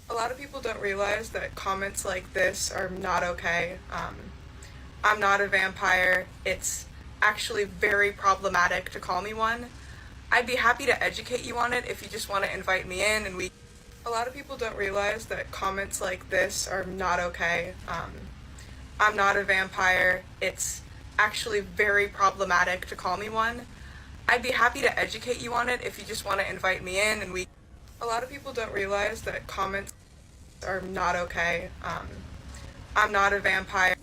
A lot of people don't realize that comments like this are not okay. I'm not a vampire. It's actually very problematic to call me one. I'd be happy to educate you on it if you just want to invite me in and we. A lot of people don't realize that comments like this are not okay. I'm not a vampire. It's actually very problematic to call me one. I'd be happy to educate you on it if you just want to invite me in and we. A lot of people don't realize that comments are not okay. I'm not a vampire.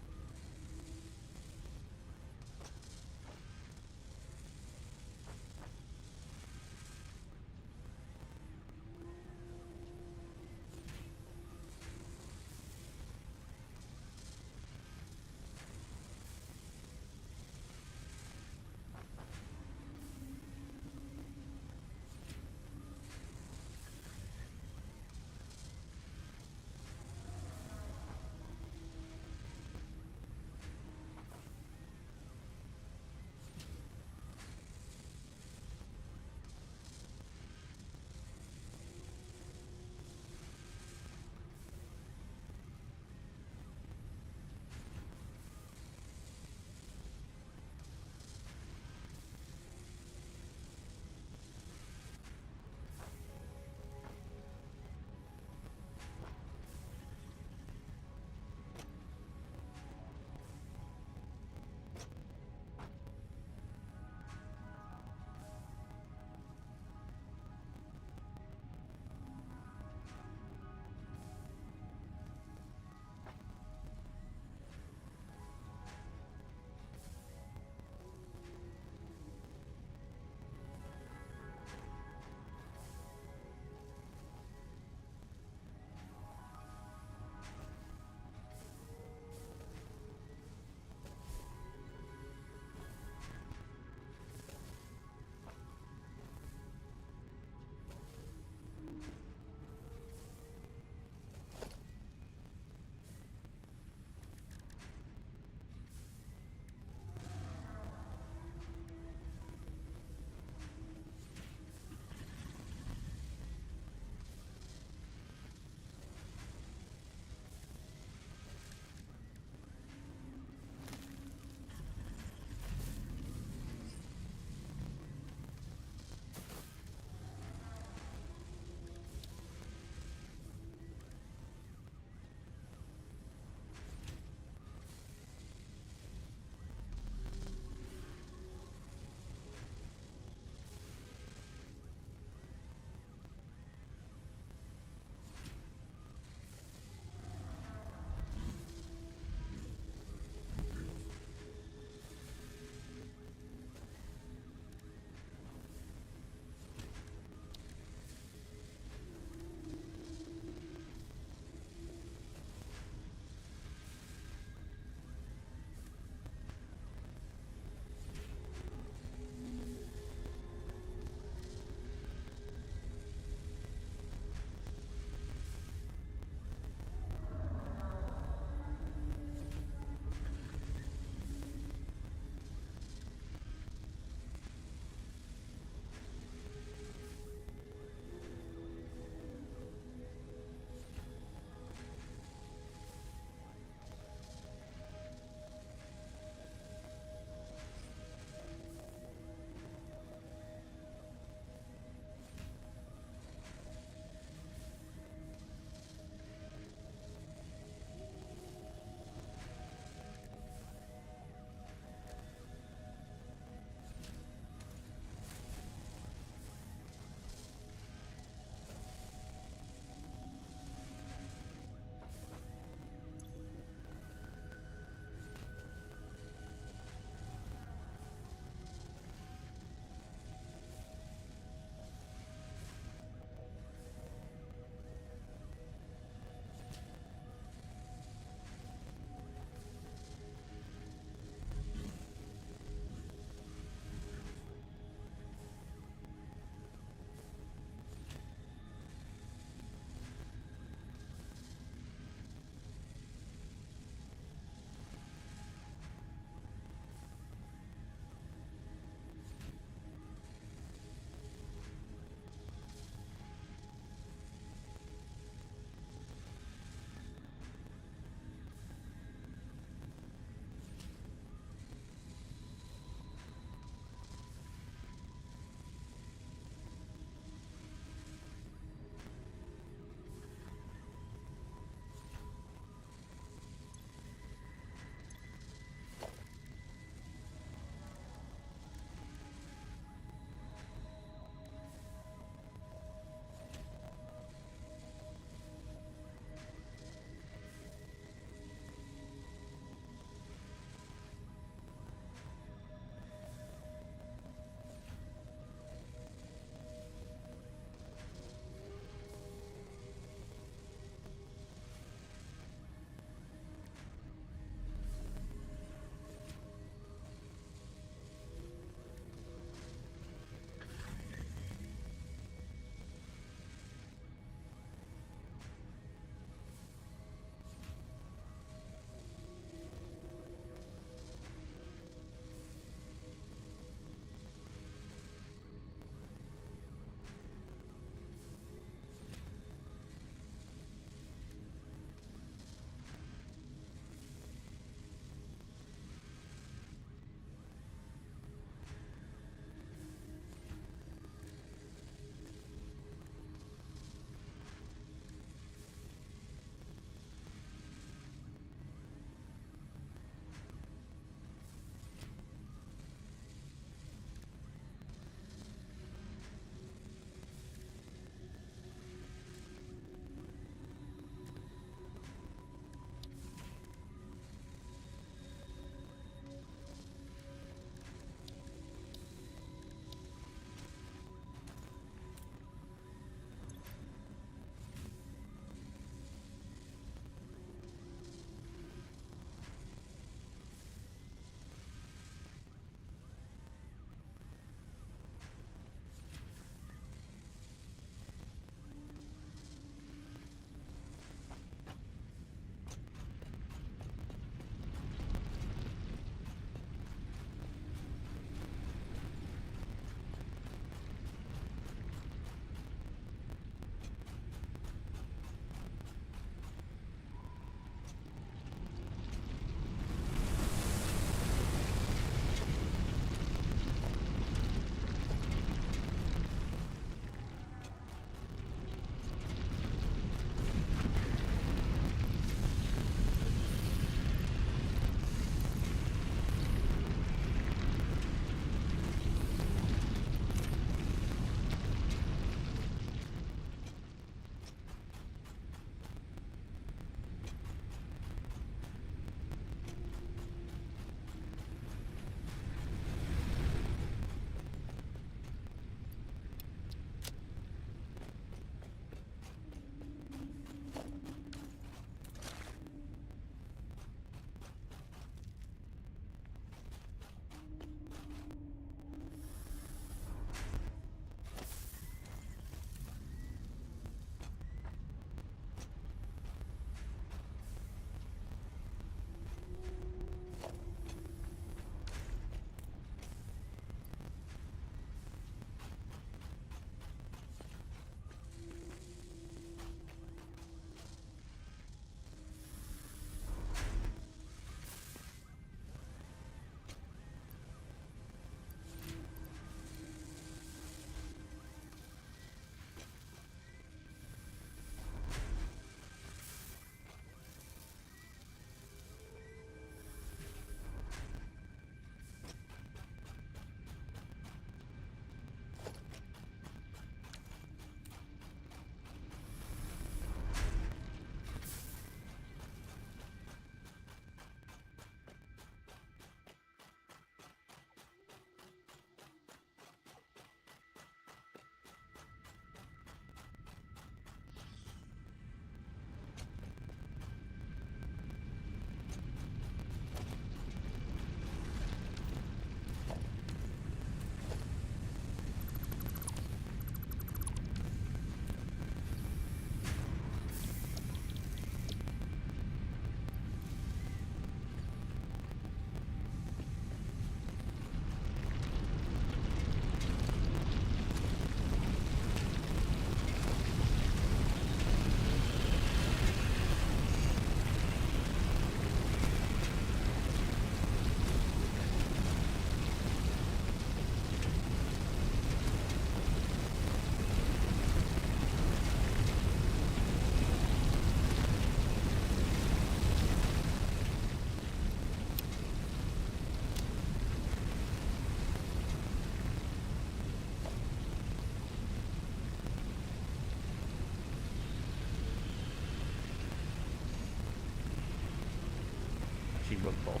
actually rug pull.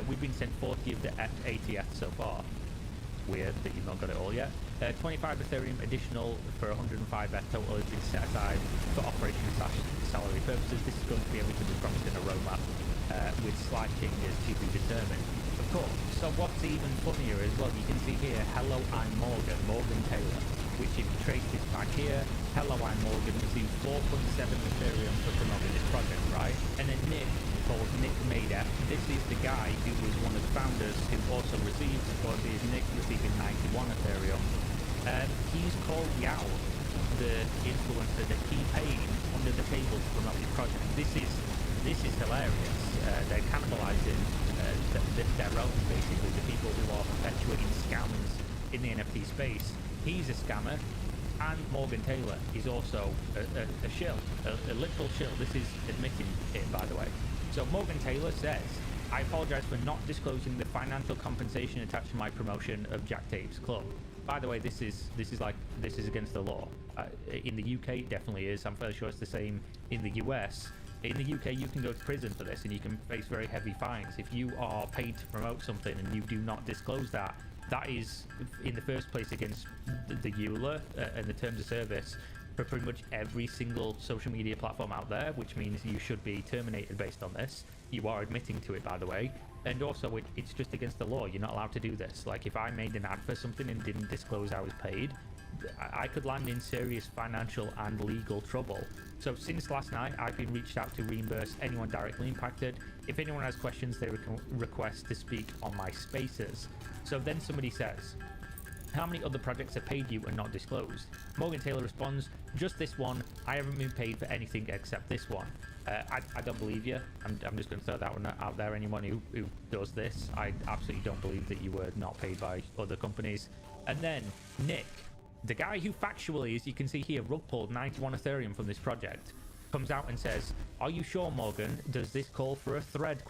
We've been sent 40 of the ATF so far. Weird that you've not got it all yet. 25 Ethereum additional for 105 ETH total has been set aside for operation/salary purposes. This is going to be everything we promised in a roadmap, with slight changes to be determined. Of course. So what's even funnier as well, you can see here, hello, I'm Morgan Taylor, which if you trace this back here, hello, I'm Morgan, received 4.7 Ethereum for promoting this project, right? And then Nick, called Nick Mader, this is the guy who was one of the founders who also received, or is Nick receiving 91 Ethereum. He's called Yao, the influencer that he paid under the table to promote his project. This is hilarious. They're cannibalizing their own, basically, the people who are perpetuating scams in the NFT space. He's a scammer, and Morgan Taylor is also a shill, a literal shill. This is admitting it, by the way. So Morgan Taylor says, I apologize for not disclosing the financial compensation attached to my promotion of Jack Tape's club. By the way, this is against the law. In the UK, it definitely is. I'm fairly sure it's the same in the US. In the UK, you can go to prison for this, and you can face very heavy fines. If you are paid to promote something and you do not disclose that, that is, in the first place, against the EULA and the terms of service for pretty much every single social media platform out there, which means you should be terminated based on this. You are admitting to it, by the way. And also, it's just against the law. You're not allowed to do this. Like, if I made an ad for something and didn't disclose I was paid, I could land in serious financial and legal trouble. So since last night, I've been reached out to reimburse anyone directly impacted. If anyone has questions, they request to speak on my spaces. So then somebody says, how many other projects have paid you and not disclosed? Morgan Taylor responds, just this one. I haven't been paid for anything except this one. I don't believe you. I'm just going to throw that one out there. Anyone who does this, I absolutely don't believe that you were not paid by other companies. And then Nick, the guy who factually, as you can see here, rug pulled 91 Ethereum from this project, comes out and says, are you sure, Morgan? Does this call for a thread? ?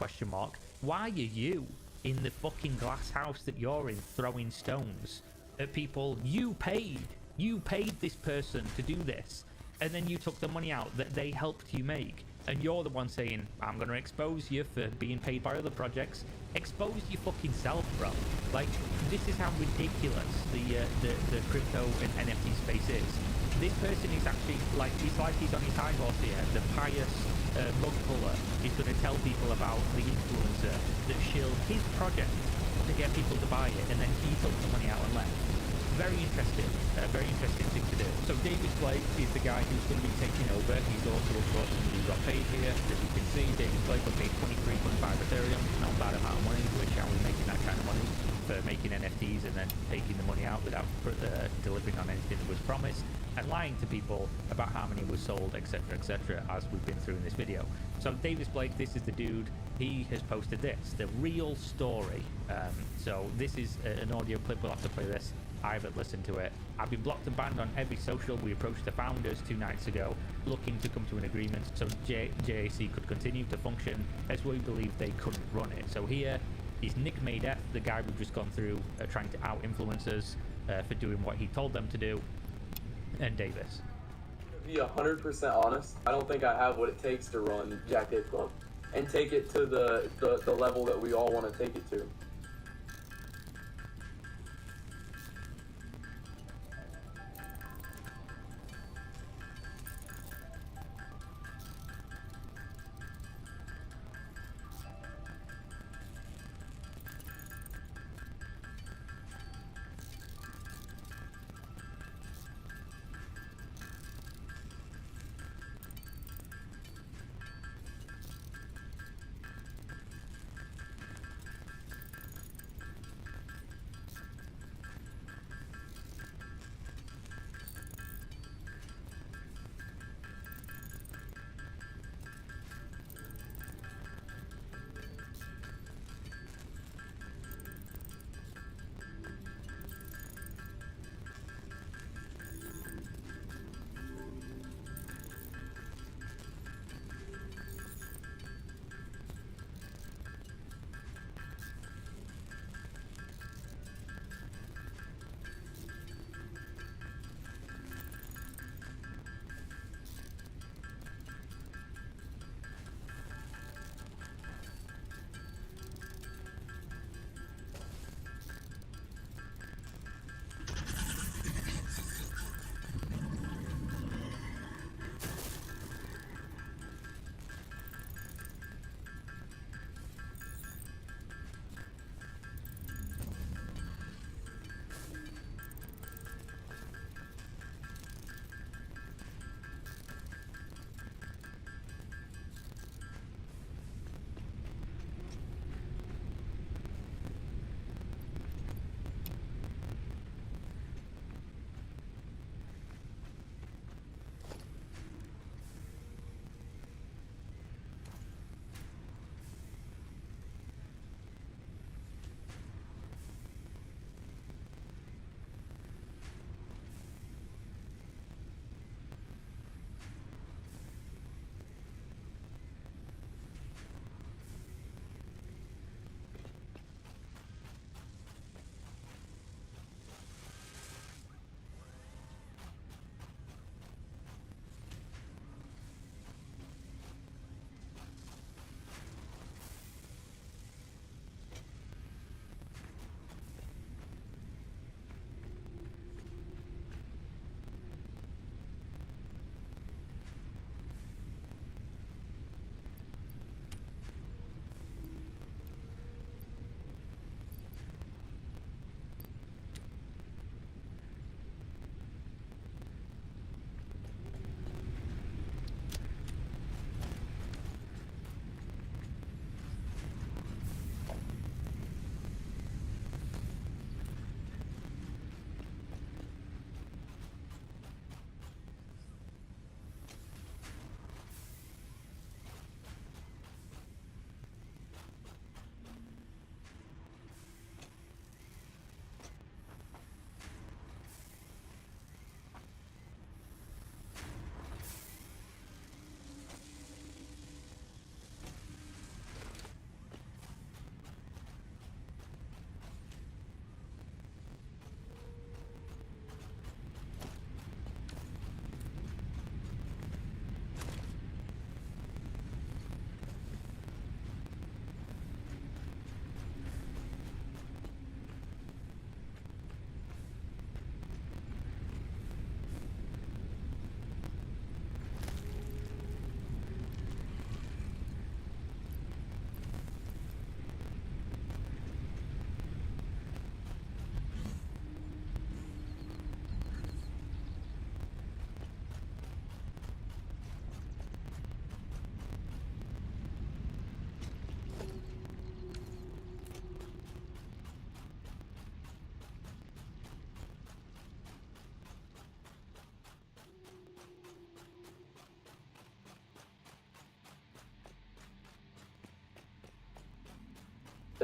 Why are you in the fucking glass house that you're in throwing stones at people you paid this person to do this, and then you took the money out that they helped you make, and you're the one saying, I'm gonna expose you for being paid by other projects. Expose your fucking self, bro. Like, this is how ridiculous the crypto and NFT space is. This person is actually, like, it's like he's on his high horse here. The pious rug puller is going to tell people about the influencer that shilled his project to get people to buy it, and then he took the money out and left. Very interesting thing to do. So David Blake is the guy who's going to be taking over. He's also, of course, who got paid here. As you can see, David Blake got paid 23.5 Ethereum, not a bad amount of money, which I was making that kind of money for making NFTs and then taking the money out without delivering on anything that was promised, and lying to people about how many was sold, etc., as we've been through in this video. So Davis Blake, this is the dude. He has posted this, the real story. So this is an audio clip. We'll have to play this. I haven't listened to it. I've been blocked and banned on every social. We approached the founders 2 nights ago looking to come to an agreement so JAC could continue to function, as we believe they couldn't run it. So here is Nick Mader, the guy we've just gone through, trying to out influencers for doing what he told them to do, and Davis. To be 100% honest, I don't think I have what it takes to run Jack Tape Club and take it to the level that we all want to take it to.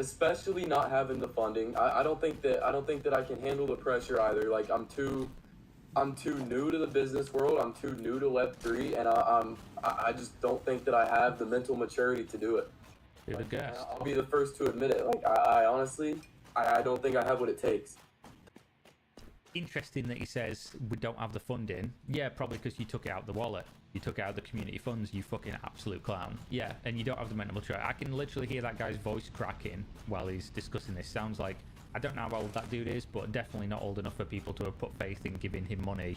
especially not having the funding. I don't think that I can handle the pressure either. Like I'm too new to the business world. I'm too new to Web3, and I just don't think that I have the mental maturity to do it. You're the guest. I'll be the first to admit it. Like I honestly, I don't think I have what it takes. Interesting that he says we don't have the funding. Yeah, probably because you took it out the wallet. You took it out the community funds, you fucking absolute clown. Yeah, and you don't have the mental maturity. I can literally hear that guy's voice cracking while he's discussing this. Sounds like, I don't know how old that dude is, but definitely not old enough for people to have put faith in giving him money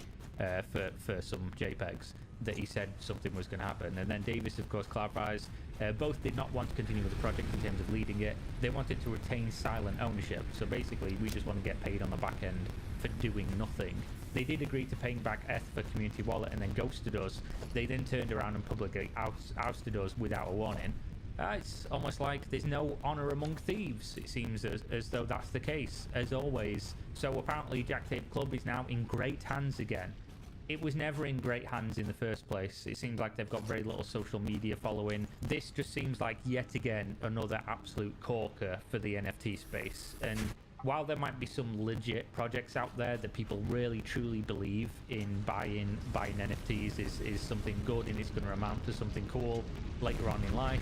for some JPEGs that he said something was going to happen. And then Davis, of course, clarifies, both did not want to continue with the project in terms of leading it. They wanted to retain silent ownership. So basically, we just want to get paid on the back end for doing nothing. They did agree to paying back ETH for community wallet and then ghosted us. They then turned around and publicly ousted us without a warning. It's almost like there's no honor among thieves. It seems as though that's the case, as always. So apparently Jack Tape Club is now in great hands again. It was never in great hands in the first place. It seems like they've got very little social media following. This just seems like yet again another absolute corker for the NFT space. And while there might be some legit projects out there that people really truly believe in buying NFTs is something good and it's going to amount to something cool later on in life,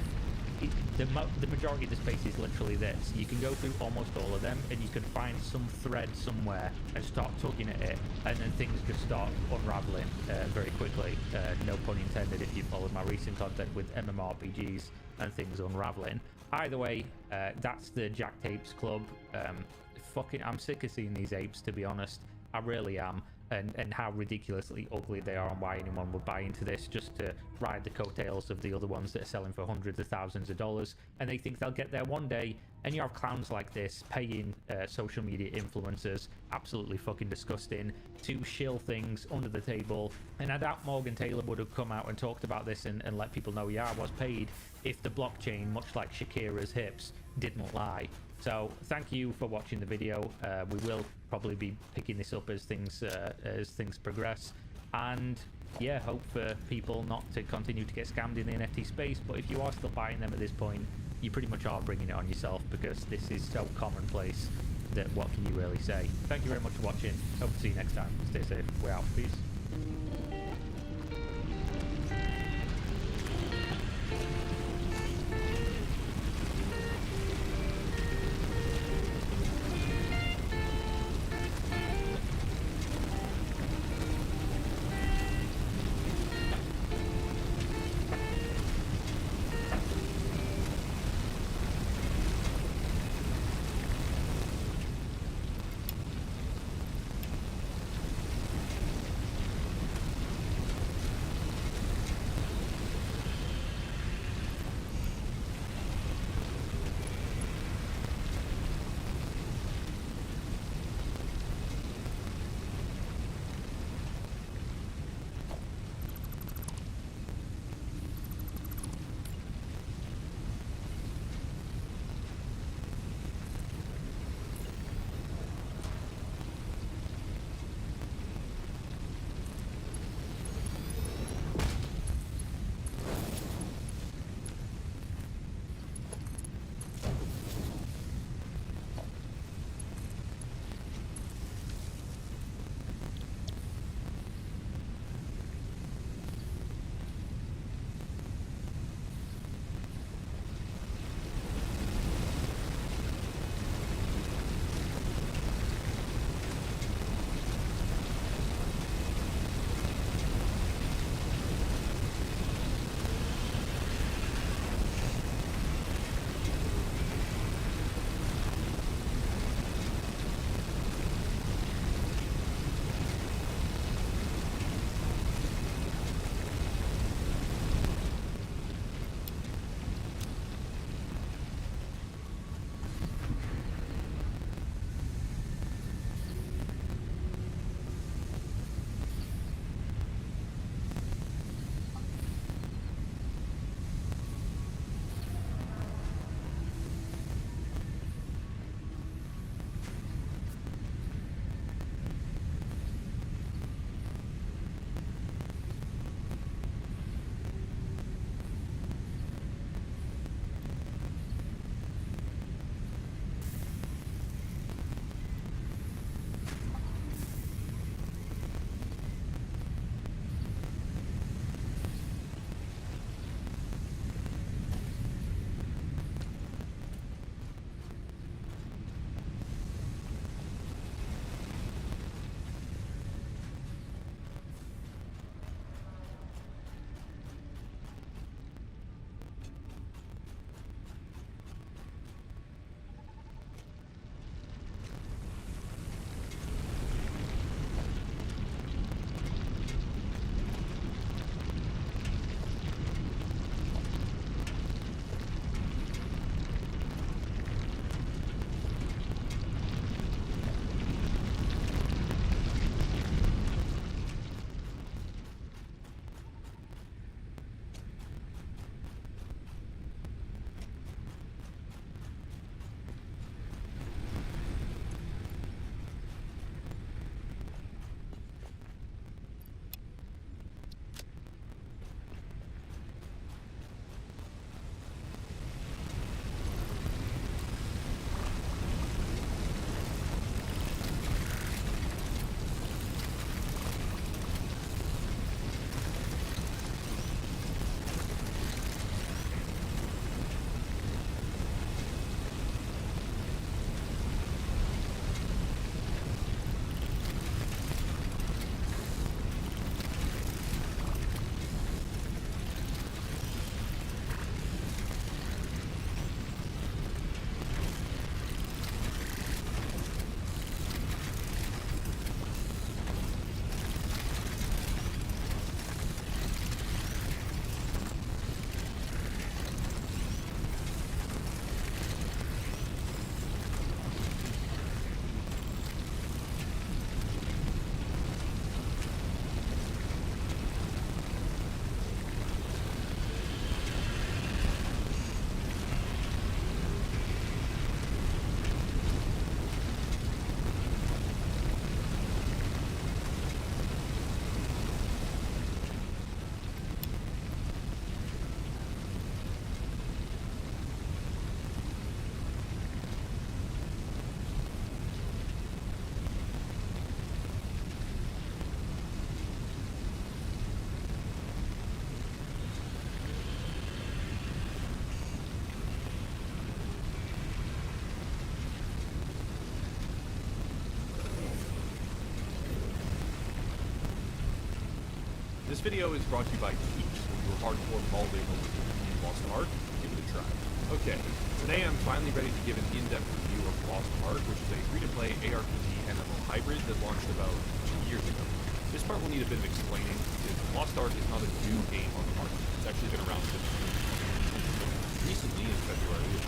the majority of the space is literally this. You can go through almost all of them and you can find some thread somewhere and start tugging at it, and then things just start unraveling very quickly. No pun intended if you followed my recent content with MMORPGs and things unraveling. Either way, that's the Jack Tapes Club. I'm sick of seeing these apes, to be honest. I really am. And how ridiculously ugly they are, and why anyone would buy into this just to ride the coattails of the other ones that are selling for hundreds of thousands of dollars, and they think they'll get there one day. And you have clowns like this paying social media influencers, absolutely fucking disgusting, to shill things under the table. And I doubt Morgan Taylor would have come out and talked about this and let people know, yeah, I was paid, if the blockchain, much like Shakira's hips, didn't lie. So thank you for watching the video. We will probably be picking this up as things progress, and yeah, hope for people not to continue to get scammed in the NFT space. But if you are still buying them at this point, you pretty much are bringing it on yourself, because this is so commonplace that what can you really say? Thank you very much for watching. Hope to see you next time. Stay safe. We're out. Peace. video is brought to you by Keeps. When you're hardcore molding over the Lost Ark, give it a try. Okay, today I'm finally ready to give an in-depth review of Lost Ark, which is a free-to-play ARPG MMO hybrid that launched about 2 years ago. This part will need a bit of explaining, because Lost Ark is not a new game on the market. It's actually been around since recently, in February of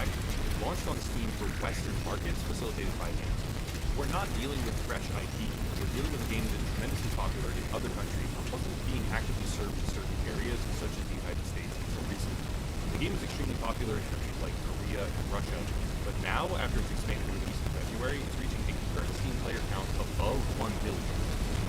2019, it launched on Steam for Western markets, facilitated by Amazon. We're not dealing with fresh IP. We're dealing with a game that is tremendously popular in other countries, but wasn't being actively served to certain areas, such as the United States until recently. The game is extremely popular in countries like Korea and Russia, but now, after its expanded release in February, it's reaching a current Steam player count above 1 billion.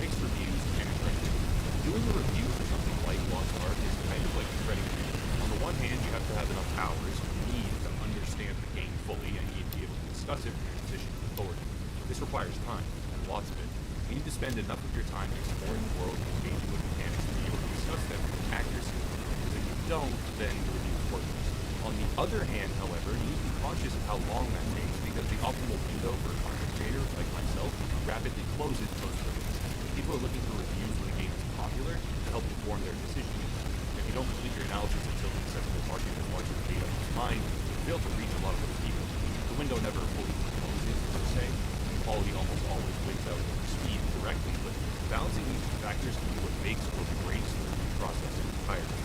Mixed reviews and impressions. Doing a review for something like Lost Ark is kind of like threading a needle. On the one hand, you have to have enough hours you need to understand the game fully, and you need to be able to discuss it from your position of authority. This requires time, and lots of it. You need to spend enough of your time exploring the world and engaging with mechanics to be able to discuss them with accuracy. Because if you don't, then the review is worthless. On the other hand, however, you need to be conscious of how long that takes, because the optimal window for a content creator like myself rapidly closes post-release. People are looking for reviews when a game is popular to help inform their decision-making. If you don't complete your analysis until the accessible market has larger data in mind, you fail to reach a lot of those people. The window never fully closes, per se, and quality almost always wins out over speed directly, but balancing these two factors can be what makes or breaks the review process entirely.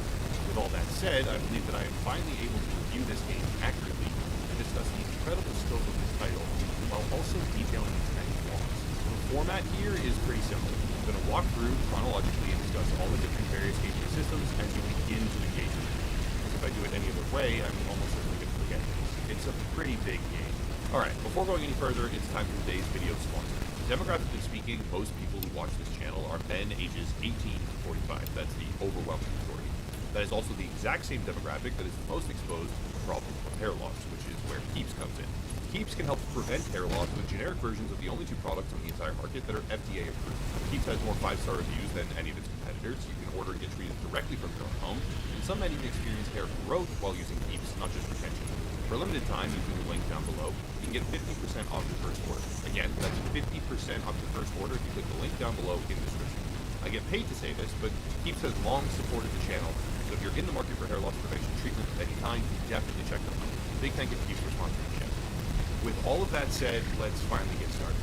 With all that said, I believe that I am finally able to review this game accurately and discuss the incredible scope of this title, while also detailing its many flaws. The format here is pretty simple. I'm going to walk through chronologically and discuss all the different various gaming systems as you begin to engage with it. Because if I do it any other way, I'm almost certainly going to forget things. It's a pretty big game. Alright, before going any further, it's time for today's video sponsor. Demographically speaking, most people who watch this channel are men ages 18 to 45. That's the overwhelming majority. That is also the exact same demographic that is the most exposed to the problem of hair loss, which is where Keeps comes in. Keeps can help prevent hair loss with generic versions of the only two products on the entire market that are FDA approved. Keeps has more 5-star reviews than any of its competitors. You can order and get treated directly from your own home, and some men even experience hair growth while using Keeps, not just retention. For a limited time, using the link down below, you can get 50% off your first order. Again, that's 50% off your first order if you click the link down below in the description. I get paid to say this, but Keeps has long supported the channel, so if you're in the market for hair loss prevention treatment of any kind, definitely check them out. Big thank you to Keeps for sponsoring the channel. With all of that said, let's finally get started.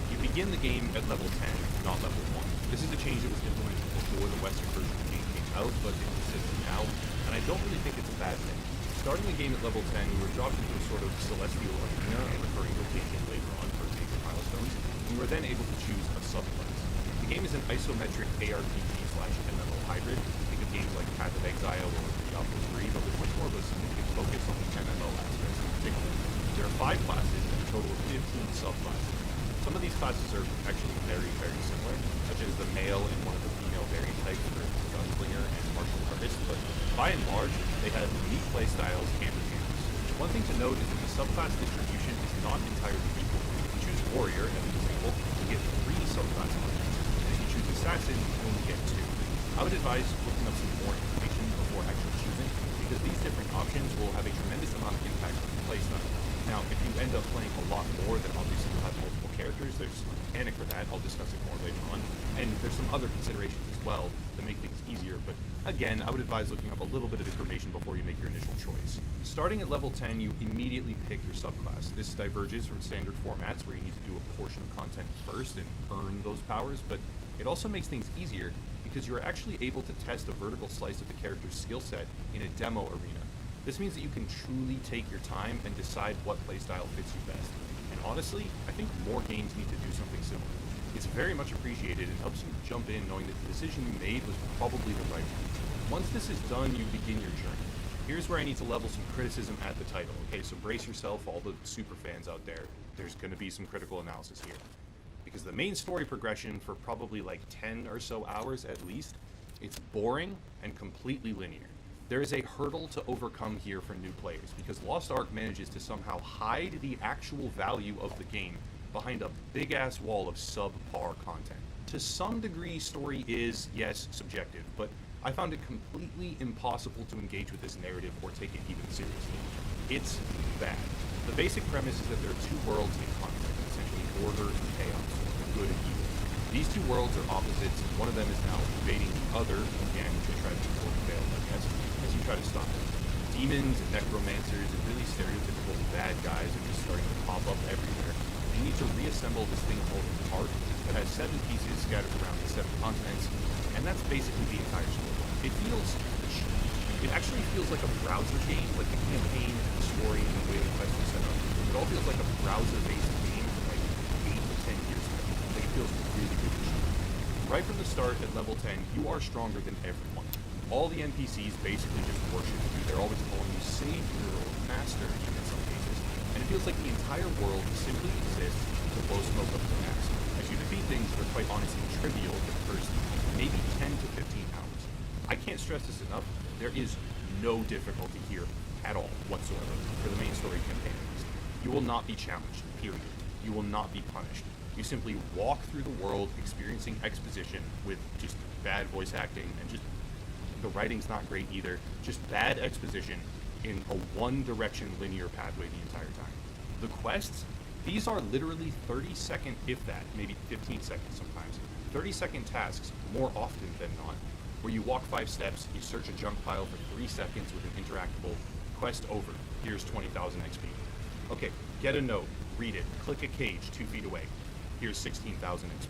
You begin the game at level 10, not level 1. This is a change that was implemented before the Western version of the game came out, but it persists now, and I don't really think it's a bad thing. Starting the game at level 10, you were dropped into a sort of celestial arena, a recurring location later on for major milestones, and you were then able to choose a subclass. The game is an isometric ARPG/MMO hybrid. Think of games like Path of Exile or Diablo 3, but with much more of a significant focus on the MMO aspects in particular. There are 5 classes and a total of 15 subclasses. Some of these classes are actually very, very similar, such as the male and one of the female variant types for gunslinger and martial artist, but by and large, they have unique playstyles and mechanics. One thing to note is that the subclass distribution is not entirely equal. If you choose warrior as an example, you get 3 subclass options, and if you choose assassin, you only get 2. I would advise looking up some more information before actually choosing, because these different options will have a tremendous amount of impact on your playstyle. Now, if you end up playing a lot more, then obviously you'll have multiple characters. There's a mechanic for that. I'll discuss it more later on. And there's some other considerations as well that make things easier. But again, I would advise looking up a little bit of information before you make your initial choice. Starting at level 10, you immediately pick your subclass. This diverges from standard formats where you need to do a portion of content first and earn those powers, but it also makes things easier because you're actually able to test a vertical slice of the character's skill set in a demo arena. This means that you can truly take your time and decide what playstyle fits you best. And honestly, I think more games need to do something similar. It's very much appreciated and helps you jump in knowing that the decision you made was probably the right one. Once this is done, you begin your journey. Here's where I need to level some criticism at the title. Okay, so brace yourself, all the super fans out there. There's going to be some critical analysis here. Because the main story progression for probably like 10 or so hours at least, it's boring and completely linear. There is a hurdle to overcome here for new players, because Lost Ark manages to somehow hide the actual value of the game behind a big-ass wall of subpar content. To some degree, story is, yes, subjective, but I found it completely impossible to engage with this narrative or take it even seriously. It's bad. The basic premise is that there are 2 worlds in conflict, essentially order and chaos, good and evil. These two worlds are opposites, and one of them is now invading the other, again, to try to before it failed, I guess, as you try to stop it. Demons and necromancers and really stereotypical bad guys are just starting to pop up everywhere. You need to reassemble this thing called a cart that has 7 pieces scattered around the 7 continents, and that's basically the entire story. It feels cheap. It actually feels like a browser game, like the campaign and the story and the way the quests are set up. It all feels like a browser-based game from like 8 to 10 years ago. Like it feels really, really cheap. Right from the start at level 10, you are stronger than everyone. All the NPCs basically just worship you. They're always calling you savior or master, even in some cases. And it feels like the entire world simply exists to blow smoke up your ass, as you defeat things that are quite honestly trivial for the first maybe 10 to 15 hours. I can't stress this enough, there is no difficulty here at all whatsoever for the main story campaign. You will not be challenged, period. You will not be punished. You simply walk through the world experiencing exposition with just bad voice acting and just the writing's not great either, just bad exposition in a one-direction linear pathway the entire time. The quests, these are literally 30-second, if that, maybe 15 seconds sometimes, 30-second tasks more often than not, where you walk 5 steps, you search a junk pile for 3 seconds with an interactable, quest over, here's 20,000 XP. Okay, get a note, read it, click a cage 2 feet away, here's 16,000 XP.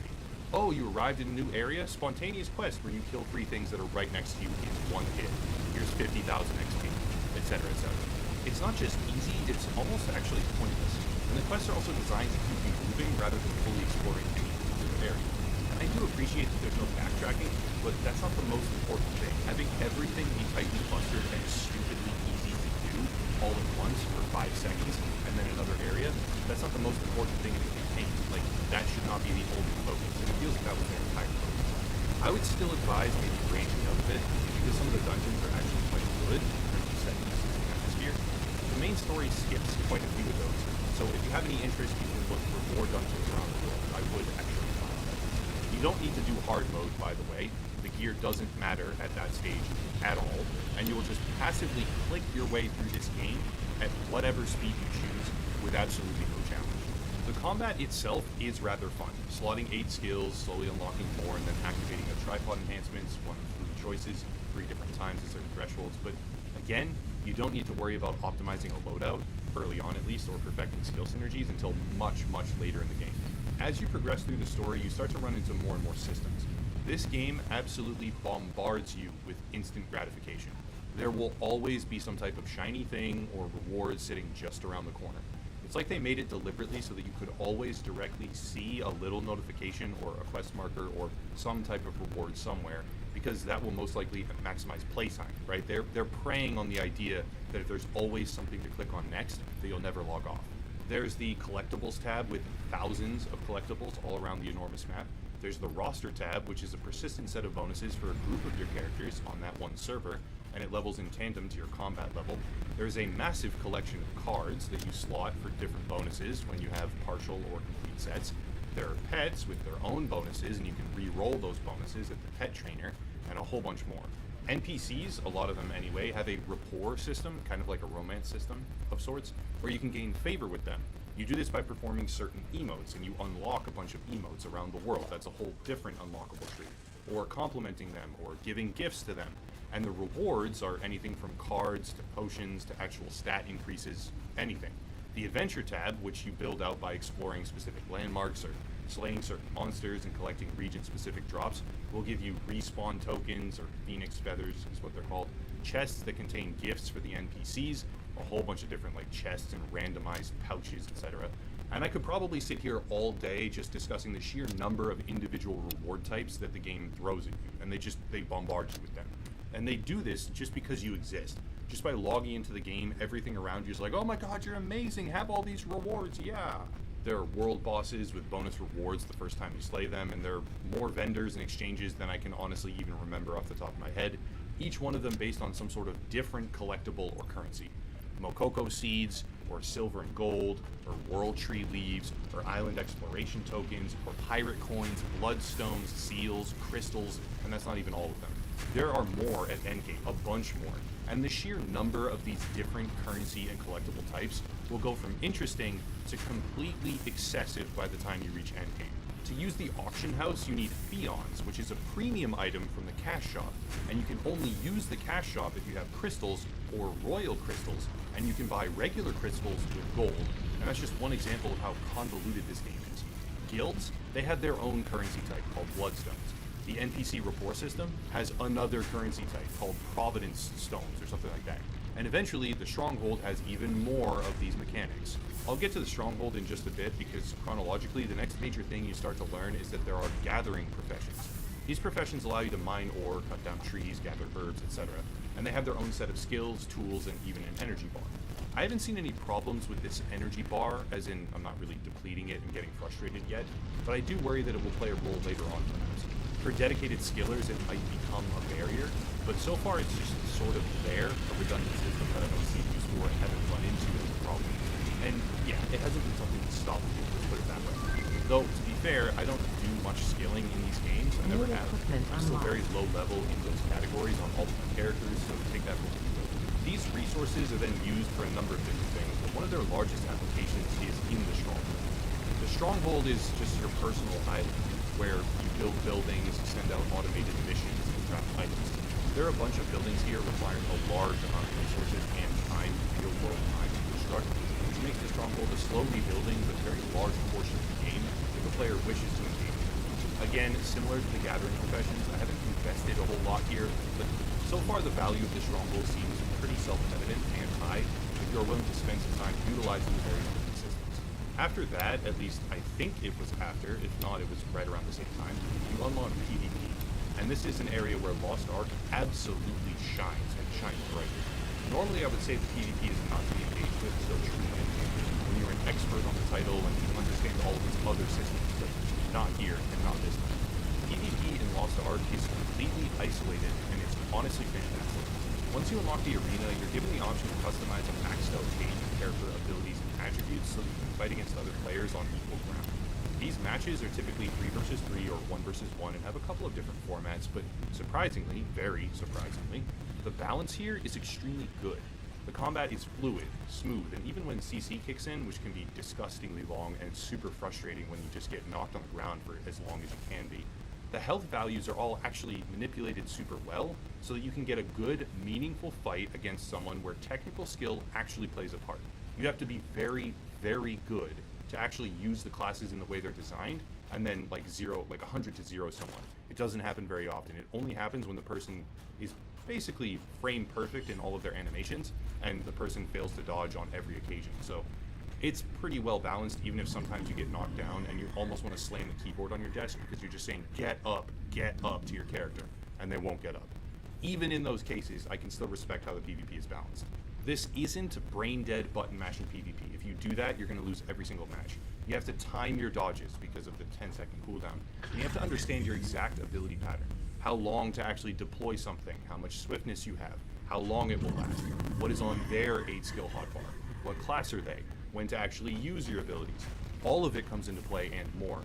Oh, you arrived in a new area? Spontaneous quest where you kill 3 things that are right next to you in one hit. Here's 50,000 XP, etc., etc. It's not just easy, it's almost actually pointless. And the quests are also designed to keep you moving rather than fully exploring any particular area. And I do appreciate that there's no backtracking, but that's not the most important thing. Having everything be tightly clustered and stupidly easy to do all at once for 5 seconds, and then another area, that's not the most important thing in the campaign. Like, that should not be the only focus, and it feels like that was their entire focus. I would still advise maybe branching out a bit, because some of the dungeons are actually quite good in terms of setting the atmosphere. The main story skips quite a few of those, so if you have any interest, you can look for more dungeons around the world. I would actually find that. You don't need to do hard mode, by the way. The gear doesn't matter at that stage at all, and you will just passively click your way through this game at whatever speed you choose with absolutely no challenge. The combat itself is rather fun, slotting 8 skills, slowly unlocking more, and then activating the tripod enhancements, 1 of 3 choices, 3 different times at certain thresholds, but again, you don't need to worry about optimizing a loadout, early on at least, or perfecting skill synergies until much, much later in the game. As you progress through the story, you start to run into more and more systems. This game absolutely bombards you with instant gratification. There will always be some type of shiny thing or reward sitting just around the corner. It's like they made it deliberately so that you could always directly see a little notification or a quest marker or some type of reward somewhere, because that will most likely maximize playtime, right? They're preying on the idea that if there's always something to click on next, that you'll never log off. There's the collectibles tab with thousands of collectibles all around the enormous map. There's the roster tab, which is a persistent set of bonuses for a group of your characters on that one server, and it levels in tandem to your combat level. There's a massive collection of cards that you slot for different bonuses when you have partial or complete sets. There are pets with their own bonuses, and you can re-roll those bonuses at the pet trainer, and a whole bunch more. NPCs, a lot of them anyway, have a rapport system, kind of like a romance system of sorts, where you can gain favor with them. You do this by performing certain emotes, and you unlock a bunch of emotes around the world. That's a whole different unlockable tree. Or complimenting them, or giving gifts to them. And the rewards are anything from cards to potions to actual stat increases, anything. The adventure tab, which you build out by exploring specific landmarks or slaying certain monsters and collecting region-specific drops, will give you respawn tokens, or phoenix feathers is what they're called, chests that contain gifts for the NPCs, a whole bunch of different like chests and randomized pouches, etc. And I could probably sit here all day just discussing the sheer number of individual reward types that the game throws at you, and they bombard you with them. And they do this just because you exist. Just by logging into the game, everything around you is like, oh my god, you're amazing, have all these rewards, yeah. There are world bosses with bonus rewards the first time you slay them, and there are more vendors and exchanges than I can honestly even remember off the top of my head, each one of them based on some sort of different collectible or currency. Mokoko seeds, or silver and gold, or world tree leaves, or island exploration tokens, or pirate coins, bloodstones, seals, crystals, and that's not even all of them. There are more at Endgame, a bunch more, and the sheer number of these different currency and collectible types will go from interesting to completely excessive by the time you reach Endgame. To use the auction house, you need Fions, which is a premium item from the cash shop, and you can only use the cash shop if you have crystals or royal crystals, and you can buy regular crystals with gold, and that's just one example of how convoluted this game is. Guilds, they had their own currency type called Bloodstones. The NPC rapport system has another currency type called Providence Stones or something like that. And eventually, the Stronghold has even more of these mechanics. I'll get to the Stronghold in just a bit because chronologically, the next major thing you start to learn is that there are gathering professions. These professions allow you to mine ore, cut down trees, gather herbs, etc. And they have their own set of skills, tools, and even an energy bar. I haven't seen any problems with this energy bar, as in I'm not really depleting it and getting frustrated yet, but I do worry that it will play a role later on perhaps. For dedicated skillers, it might become a barrier, but so far it's just sort of there, a redundant system that I don't see use for and haven't run into as a problem. And yeah, it hasn't been something to stop me, let's put it that way. Though, to be fair, I don't do much skilling in these games, I never have. I'm still very low level in those categories on all of my characters, so take that for what you will. These resources are then used for a number of different things, but one of their largest applications is in the Stronghold. The Stronghold is just your personal island, where you build buildings, send out automated missions, and craft items. There are a bunch of buildings here requiring a large amount of resources and time, real-world time to construct, which makes the Stronghold a slow rebuilding but very large portion of the game if a player wishes to engage with it. Again, similar to the gathering professions, I haven't invested a whole lot here, but so far the value of the Stronghold seems pretty self-evident and high if you're willing to spend some time utilizing the various different systems. After that, at least I think it was after, if not it was right around the same time, you unlock PvP. And this is an area where Lost Ark absolutely shines, and shines brightly. Normally I would say the PvP is not to be engaged with, so true when you're an expert on the title and you understand all of its other systems, but not here and not this time. PvP in Lost Ark is completely isolated, and it's honestly fantastic. Once you unlock the arena, you're given the option to customize a maxed out page of character abilities and attributes so that you can fight against other players on equal ground. These matches are typically 3 versus 3 or 1 versus 1 and have a couple of different formats, but surprisingly, very surprisingly, the balance here is extremely good. The combat is fluid, smooth, and even when CC kicks in, which can be disgustingly long and super frustrating when you just get knocked on the ground for as long as you can be, the health values are all actually manipulated super well so that you can get a good, meaningful fight against someone where technical skill actually plays a part. You have to be very, very good to actually use the classes in the way they're designed, and then like 100 to 0 someone. It doesn't happen very often. It only happens when the person is basically frame perfect in all of their animations, and the person fails to dodge on every occasion. So it's pretty well balanced, even if sometimes you get knocked down and you almost want to slam the keyboard on your desk because you're just saying get up to your character, and they won't get up. Even in those cases, I can still respect how the PvP is balanced. This isn't brain-dead button mashing PvP. If you do that, you're going to lose every single match. You have to time your dodges because of the 10-second cooldown. And you have to understand your exact ability pattern. How long to actually deploy something, how much swiftness you have, how long it will last, what is on their 8-skill hotbar, what class are they, when to actually use your abilities. All of it comes into play and more.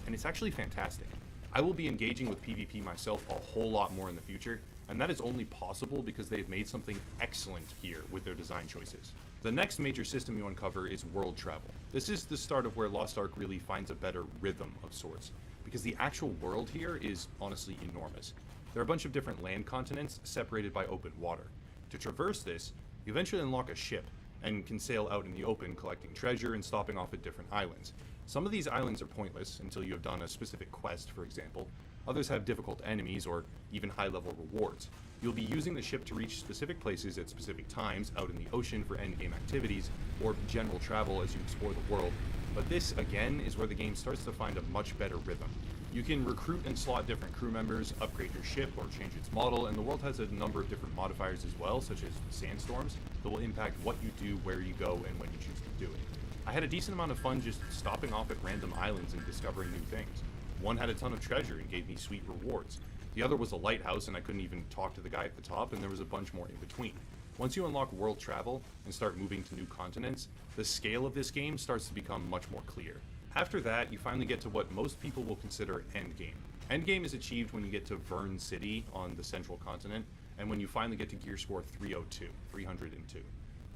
And it's actually fantastic. I will be engaging with PvP myself a whole lot more in the future, and that is only possible because they've made something excellent here with their design choices. The next major system you uncover is world travel. This is the start of where Lost Ark really finds a better rhythm of sorts, because the actual world here is honestly enormous. There are a bunch of different land continents separated by open water. To traverse this, you eventually unlock a ship, and can sail out in the open collecting treasure and stopping off at different islands. Some of these islands are pointless until you have done a specific quest, for example. Others have difficult enemies or even high-level rewards. You'll be using the ship to reach specific places at specific times out in the ocean for endgame activities or general travel as you explore the world, but this, again, is where the game starts to find a much better rhythm. You can recruit and slot different crew members, upgrade your ship, or change its model, and the world has a number of different modifiers as well, such as sandstorms, that will impact what you do, where you go, and when you choose to do it. I had a decent amount of fun just stopping off at random islands and discovering new things. One had a ton of treasure and gave me sweet rewards. The other was a lighthouse and I couldn't even talk to the guy at the top, and there was a bunch more in between. Once you unlock world travel and start moving to new continents, the scale of this game starts to become much more clear. After that, you finally get to what most people will consider endgame. Endgame is achieved when you get to Vern City on the central continent, and when you finally get to gear score 302.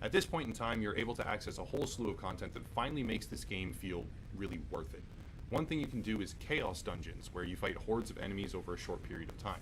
At this point in time, you're able to access a whole slew of content that finally makes this game feel really worth it. One thing you can do is Chaos Dungeons, where you fight hordes of enemies over a short period of time.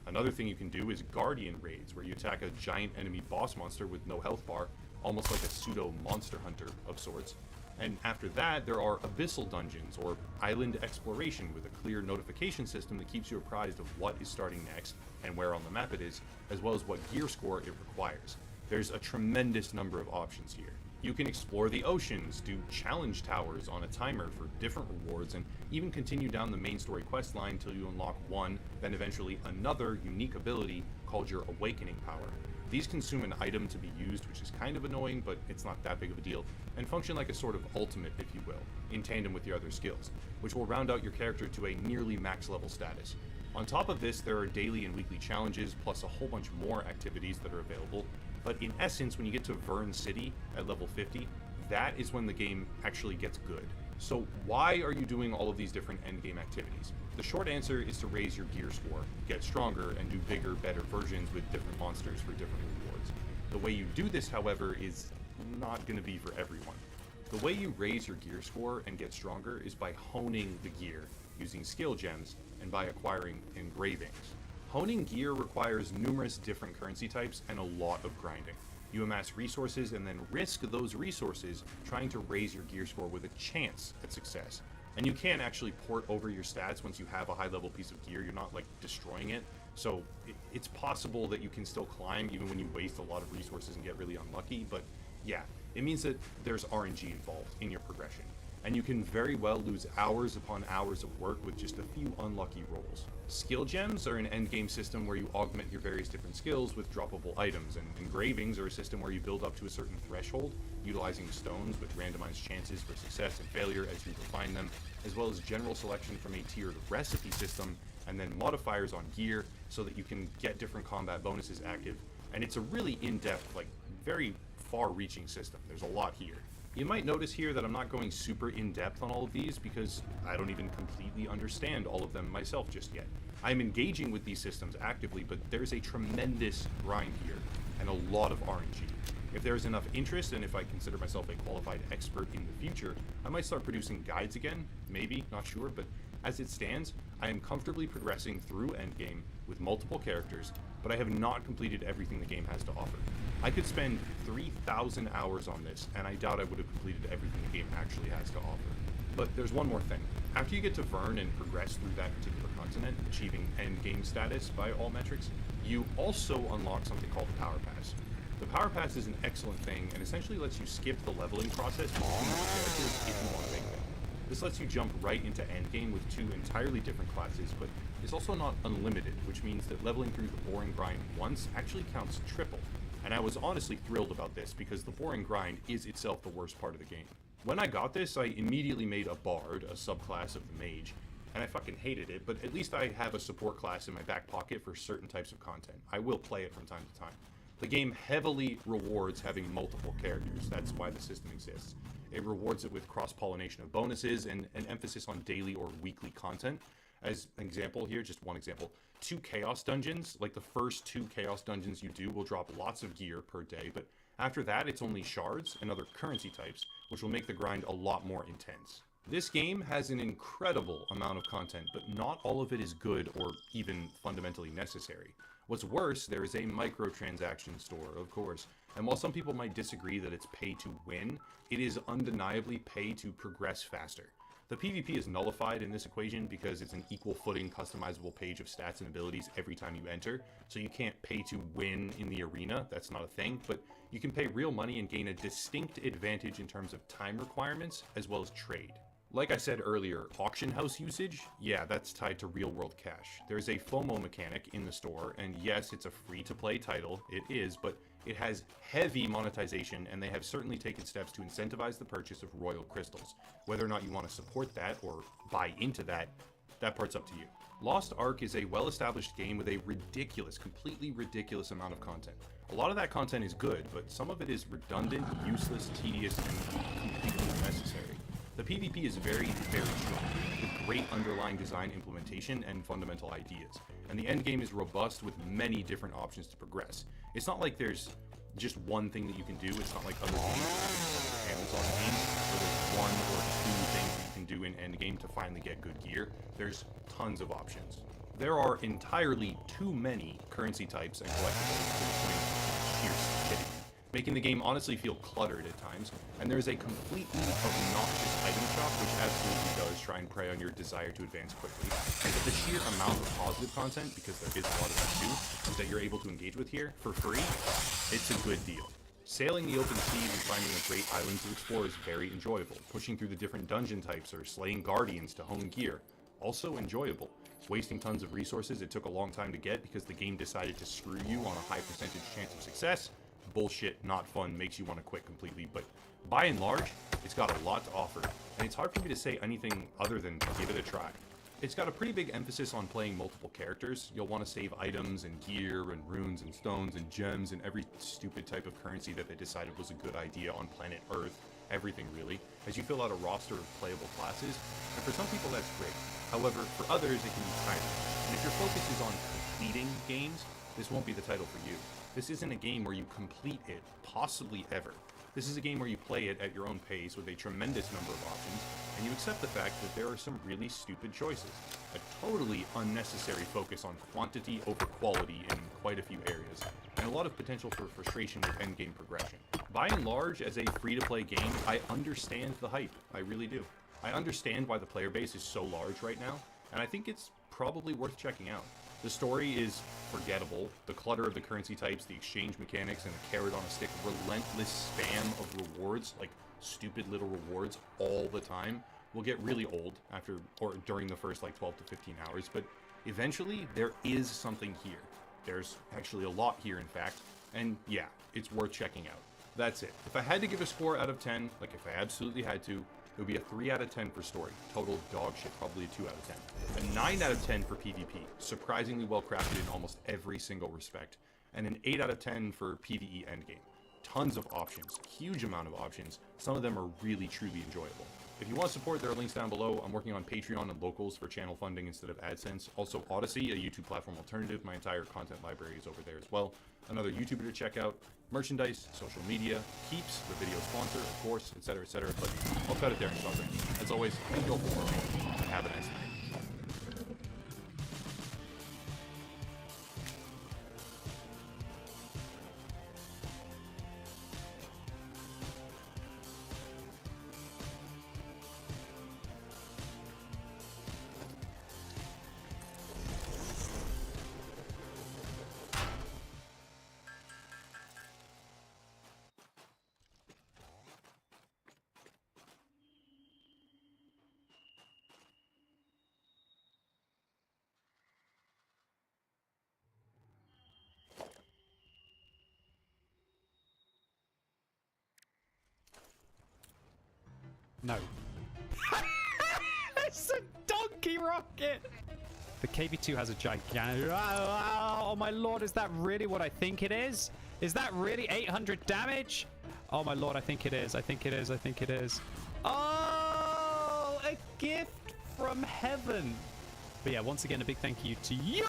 Another thing you can do is Guardian Raids, where you attack a giant enemy boss monster with no health bar, almost like a pseudo monster hunter of sorts. And after that, there are Abyssal Dungeons, or Island Exploration, with a clear notification system that keeps you apprised of what is starting next and where on the map it is, as well as what gear score it requires. There's a tremendous number of options here. You can explore the oceans, do challenge towers on a timer for different rewards, and even continue down the main story quest line until you unlock one, then eventually another unique ability called your Awakening Power. These consume an item to be used, which is kind of annoying, but it's not that big of a deal, and function like a sort of ultimate, if you will, in tandem with your other skills, which will round out your character to a nearly max level status. On top of this, there are daily and weekly challenges, plus a whole bunch more activities that are available, but in essence, when you get to Vern City at level 50, that is when the game actually gets good. So why are you doing all of these different endgame activities? The short answer is to raise your gear score, get stronger, and do bigger, better versions with different monsters for different rewards. The way you do this, however, is not going to be for everyone. The way you raise your gear score and get stronger is by honing the gear, using skill gems, and by acquiring engravings. Honing gear requires numerous different currency types and a lot of grinding. You amass resources and then risk those resources trying to raise your gear score with a chance at success. And you can actually port over your stats once you have a high level piece of gear. You're not like destroying it. So it's possible that you can still climb even when you waste a lot of resources and get really unlucky. But yeah, it means that there's RNG involved in your progression. And you can very well lose hours upon hours of work with just a few unlucky rolls. Skill gems are an endgame system where you augment your various different skills with droppable items, and engravings are a system where you build up to a certain threshold, utilizing stones with randomized chances for success and failure as you refine them, as well as general selection from a tiered recipe system, and then modifiers on gear so that you can get different combat bonuses active. And it's a really in-depth, like very far-reaching system. There's a lot here. You might notice here that I'm not going super in-depth on all of these because I don't even completely understand all of them myself just yet. I'm engaging with these systems actively, but there's a tremendous grind here and a lot of RNG. If there's enough interest, and if I consider myself a qualified expert in the future, I might start producing guides again, maybe, not sure, but as it stands, I am comfortably progressing through Endgame with multiple characters, but I have not completed everything the game has to offer. I could spend 3,000 hours on this, and I doubt I would have completed everything the game actually has to offer. But there's one more thing. After you get to Vern and progress through that particular continent, achieving endgame status by all metrics, you also unlock something called the Power Pass. The Power Pass is an excellent thing and essentially lets you skip the leveling process between the characters if you want to make them. This lets you jump right into endgame with two entirely different classes, but is also not unlimited, which means that leveling through the boring grind once actually counts triple. And I was honestly thrilled about this because the boring grind is itself the worst part of the game. When I got this, I immediately made a Bard, a subclass of the Mage, and I fucking hated it, but at least I have a support class in my back pocket for certain types of content. I will play it from time to time. The game heavily rewards having multiple characters. That's why the system exists. It rewards it with cross-pollination of bonuses and an emphasis on daily or weekly content. As an example here, just one example, 2 Chaos Dungeons, like the first 2 Chaos Dungeons you do will drop lots of gear per day, but after that it's only shards and other currency types, which will make the grind a lot more intense. This game has an incredible amount of content, but not all of it is good or even fundamentally necessary. What's worse, there is a microtransaction store, of course, and while some people might disagree that it's pay to win, it is undeniably pay to progress faster. The PvP is nullified in this equation because it's an equal footing customizable page of stats and abilities every time you enter, so you can't pay to win in the arena, that's not a thing, but you can pay real money and gain a distinct advantage in terms of time requirements as well as trade. Like I said earlier, auction house usage, yeah, that's tied to real-world cash. There's a FOMO mechanic in the store, and yes, it's a free-to-play title, it is, but it has heavy monetization, and they have certainly taken steps to incentivize the purchase of royal crystals. Whether or not you want to support that or buy into that, that part's up to you. Lost Ark is a well-established game with a ridiculous, completely ridiculous amount of content. A lot of that content is good, but some of it is redundant, useless, tedious, and completely unnecessary. The PvP is very, very strong, with great underlying design implementation and fundamental ideas, and the endgame is robust with many different options to progress. It's not like there's just one thing that you can do, it's not like other games, like hands-on games, where there's one or two things that you can do in endgame to finally get good gear, there's tons of options. There are entirely too many currency types and collectibles to the point of sheer stupidity, making the game honestly feel cluttered at times, and there's a completely obnoxious item shop which absolutely does try and prey on your desire to advance quickly. But the sheer amount of positive content, because there is a lot of that too, that you're able to engage with here for free, it's a good deal. Sailing the open seas and finding a great island to explore is very enjoyable. Pushing through the different dungeon types or slaying guardians to hone gear, also enjoyable. Wasting tons of resources it took a long time to get because the game decided to screw you on a high percentage chance of success. Bullshit, not fun, makes you want to quit completely, but by and large, it's got a lot to offer, and it's hard for me to say anything other than give it a try. It's got a pretty big emphasis on playing multiple characters. You'll want to save items and gear and runes and stones and gems and every stupid type of currency that they decided was a good idea on planet Earth. Everything really, as you fill out a roster of playable classes, and for some people that's great. However, for others it can be tiring, and if your focus is on completing games, this won't be the title for you. This isn't a game where you complete it, possibly ever. This is a game where you play it at your own pace with a tremendous number of options, and you accept the fact that there are some really stupid choices. A totally unnecessary focus on quantity over quality in quite a few areas, and a lot of potential for frustration with endgame progression. By and large, as a free-to-play game, I understand the hype. I really do. I understand why the player base is so large right now, and I think it's probably worth checking out. The story is forgettable. The clutter of the currency types, the exchange mechanics, and the carrot on a stick relentless spam of rewards, like stupid little rewards all the time, will get really old after or during the first like 12 to 15 hours, but eventually there is something here. There's actually a lot here, in fact, and yeah, it's worth checking out. That's it. If I had to give a score out of 10, like if I absolutely had to, it would be a 3 out of 10 for story. Total dog shit, probably a 2 out of 10. A 9 out of 10 for PvP. Surprisingly well crafted in almost every single respect. And an 8 out of 10 for PvE endgame. Tons of options. Huge amount of options. Some of them are really, truly enjoyable. If you want support, there are links down below. I'm working on Patreon and locals for channel funding instead of AdSense. Also Odyssey, a YouTube platform alternative. My entire content library is over there as well. Another YouTuber to check out. Merchandise, social media, Keeps, the video sponsor, of course, etc., etc. But I'll cut it there and stop there. As always, thank you all for watching, and have a nice night. No. It's a donkey rocket! The KV-2 has a gigantic... Oh my lord, is that really what I think it is? Is that really 800 damage? Oh my lord, I think it is. I think it is. I think it is. Oh! A gift from heaven! But yeah, once again, a big thank you to you!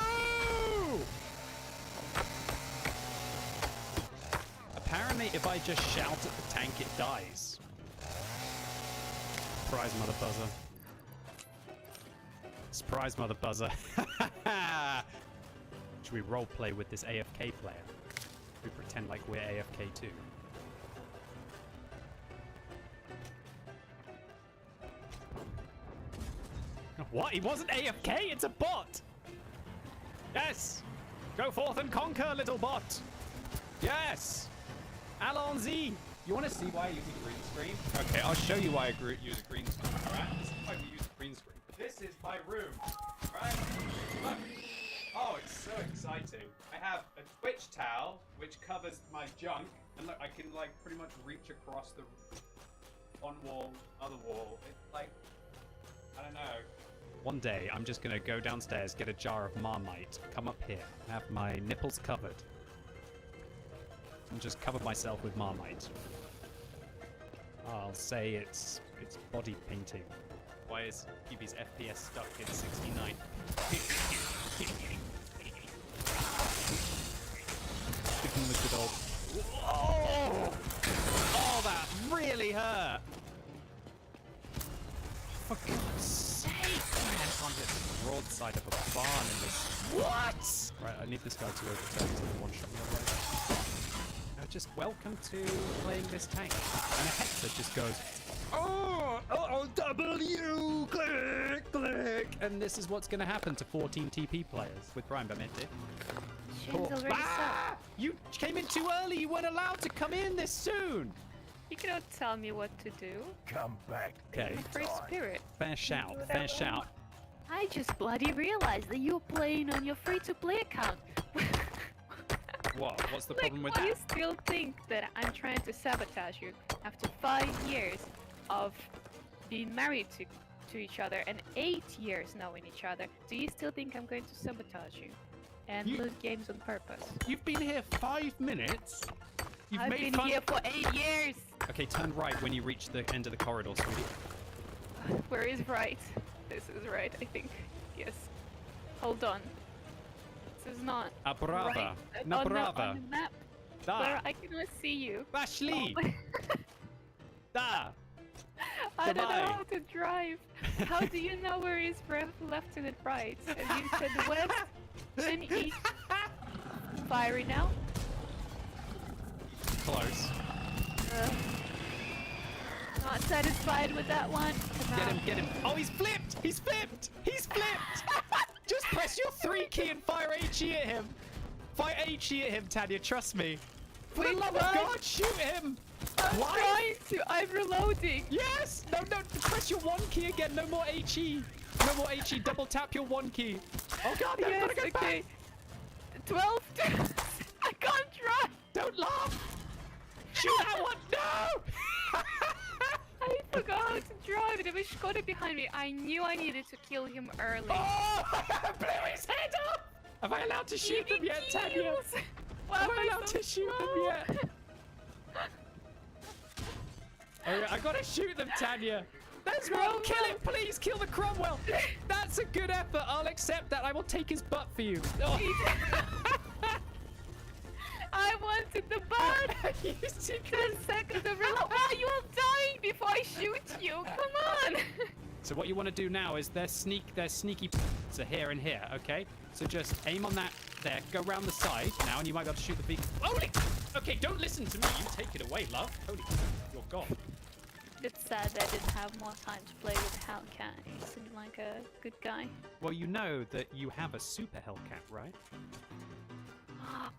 Apparently, if I just shout at the tank, it dies. Surprise, mother buzzer. Surprise, mother buzzer. Should we roleplay with this AFK player? We pretend like we're AFK too. What? He wasn't AFK? It's a bot! Yes! Go forth and conquer, little bot! Yes! Allons-y! You want to see why I use a green screen? Okay, I'll show you why I use a green screen. Alright, this is why we use a green screen. This is my room. Right? Look. Oh, it's so exciting. I have a Twitch towel, which covers my junk. And look, I can like pretty much reach across the one wall, other wall. It's like, I don't know. One day, I'm just going to go downstairs, get a jar of Marmite, come up here, have my nipples covered. And just cover myself with Marmite. I'll say it's body painting. Why is PB's FPS stuck at 69? Give him the good old... Oh! Oh, that really hurt! for God's sake! Man, I can't hit the broadside of a barn in this. What? Right, I need this guy to overturn to the one shot me otherwise. Just welcome to playing this tank. And a Hexa just goes, W, click, click. And this is what's going to happen to 14 TP players with Prime Bamenti. Shane's already You came in too early. You weren't allowed to come in this soon. You cannot tell me what to do. Come back. Okay. Free spirit. Fair shout. Fair shout. I just bloody realized that you're playing on your free-to-play account. What? What's the Like, problem with why that? you still think that I'm trying to sabotage you after 5 years of being married to each other and 8 years knowing each other? Do you still think I'm going to sabotage you and lose games on purpose? You've been here 5 minutes. You've I've made been fun. here for 8 years. Okay, turn right when you reach the end of the corridor, sweetie. Where is right? This is right, I think. Yes. Hold on. This is not A brava. right Na on brava. the map Da. where I cannot see you. Ashley. Da. I don't know Goodbye. how to drive. How do you know where is left and right? And you said west, then east. Fiery now. Close. Not satisfied with that one. Come Get on. him, get him. Oh, he's flipped! He's flipped! He's flipped! Just press your 3 key and fire HE at him. Fire HE at him, Tanya, trust me. For the Wait, love of what? God, shoot him! I'm Why? trying to. I'm reloading. Yes! No, no, press your 1 key again. No more HE. No more HE. Double tap your 1 key. Oh, God, no, Yes, gotta go okay. back. 12. I can't drive. Don't laugh! Shoot that one! No! I forgot how to drive. There was Skoda behind me. I knew I needed to kill him early. Oh! I blew his head off! Am I allowed to shoot them yet, Tanya? Kills. Why Am am I I allowed so to shoot them slow? yet? Oh, I gotta shoot them, Tanya. That's one. Kill him, please. Kill the Cromwell. That's a good effort. I'll accept that. I will take his butt for you. Oh. I wanted the bud. You 10 seconds of reload. Oh, you are dying before I shoot you. Come on. So what you want to do now is their sneaky are here and here, okay? So just aim on that there, go round the side now, and you might be able to shoot the big. Holy! Okay, don't listen to me. You take it away, love. Holy, you're gone. It's sad that I didn't have more time to play with Hellcat. He seemed like a good guy. Well, you know that you have a super Hellcat, right?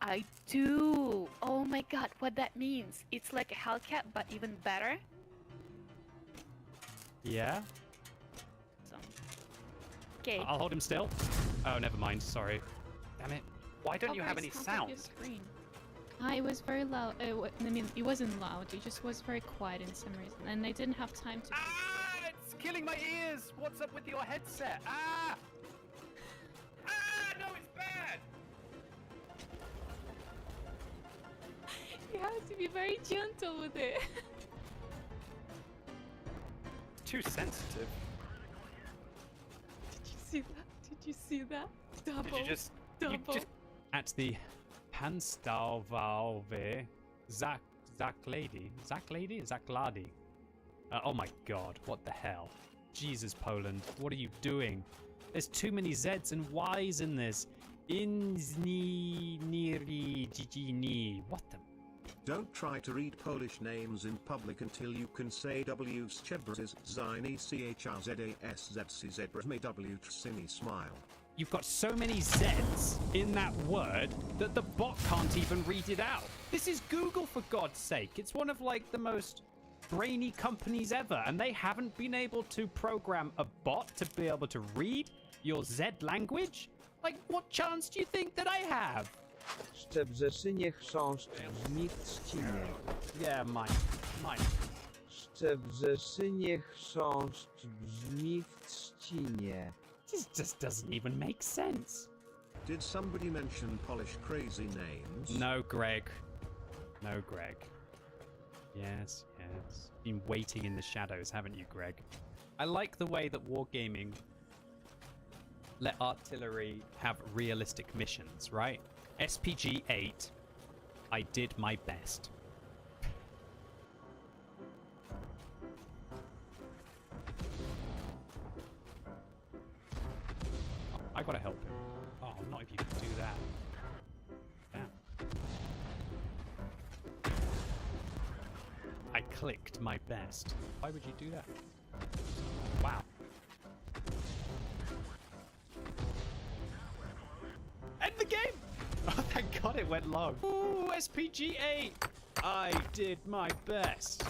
I do. Oh my god, what that means? It's like a Hellcat, but even better. Yeah. So. Okay. I'll hold him still. Oh, never mind. Sorry. Damn it. Why don't you have any sounds? It was very loud. I mean, it wasn't loud. It just was very quiet in some reason, and I didn't have time to. Ah! It's killing my ears. What's up with your headset? Ah! Ah! No, it's bad. You have to be very gentle with it. Too sensitive. Did you see that? Did you see that? Double. Did you just? Double. At the Panstavvalve Zaklady. Oh my God! What the hell? Jesus, Poland! What are you doing? There's too many Z's and Y's in this. What the? Don't try to read Polish names in public until you can say W Szczebrzys Zini CHRZASZC Zebras W Trzini Smile. You've got so many Z's in that word that the bot can't even read it out. This is Google, for God's sake. It's one of like the most brainy companies ever, and they haven't been able to program a bot to be able to read your Z language? Like, what chance do you think that I have? Szczebrzesy nie chrząszcz brzmi w trzcinie. Yeah, mine. Szczebrzesy nie chrząszcz brzmi w trzcinie. This just doesn't even make sense. Did somebody mention Polish crazy names? No, Greg. No, Greg. Yes. Been waiting in the shadows, haven't you, Greg? I like the way that Wargaming let artillery have realistic missions, right? SPG 8, I did my best. I gotta help him. Oh, not if you can do that. Damn. I clicked my best. Why would you do that? Wow. End the game! Oh, thank God it went long. Ooh, SPG-8! I did my best.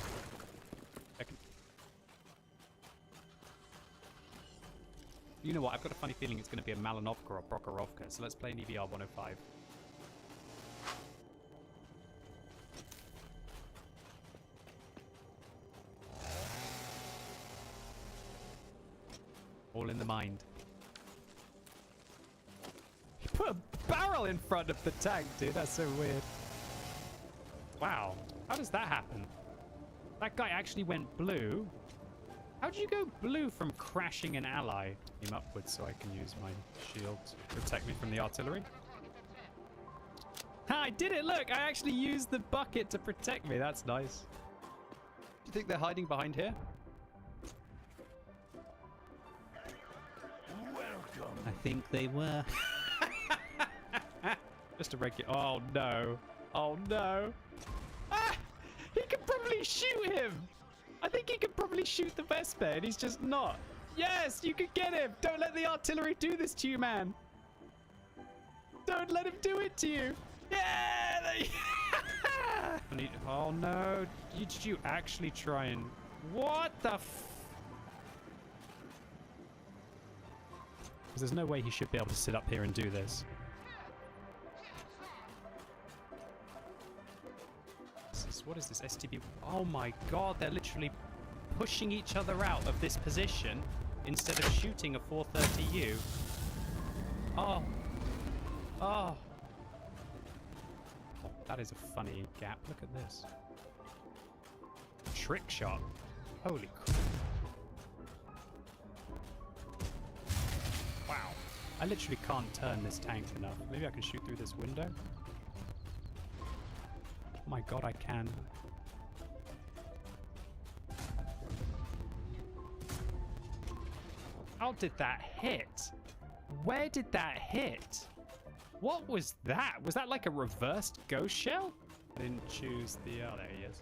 You know what? I've got a funny feeling it's going to be a Malinovka or Prokhorovka, so let's play an EVR 105. All in the mind. He put a barrel in front of the tank, dude. That's so weird. Wow. How does that happen? That guy actually went blue. How'd you go blue from crashing an ally? Aim upwards so I can use my shield to protect me from the artillery. Ha, I did it! Look! I actually used the bucket to protect me. That's nice. Do you think they're hiding behind here? Welcome. I think they were. Just a regular... Oh, no. Oh, no. Ah! He could probably shoot him! I think he could probably shoot the Vespa, and he's just not. Yes, you could get him. Don't let the artillery do this to you, man. Don't let him do it to you. Yeah! Oh, no. Did you actually try and... What the f... Because there's no way he should be able to sit up here and do this. What is this STB? Oh my god, they're literally pushing each other out of this position instead of shooting a 430U. Oh. Oh. That is a funny gap. Look at this. Trick shot. Holy crap. Wow. I literally can't turn this tank enough. Maybe I can shoot through this window? Oh my god, I can. How did that hit? Where did that hit? What was that? Was that like a reversed ghost shell? I didn't choose the... Oh, there he is.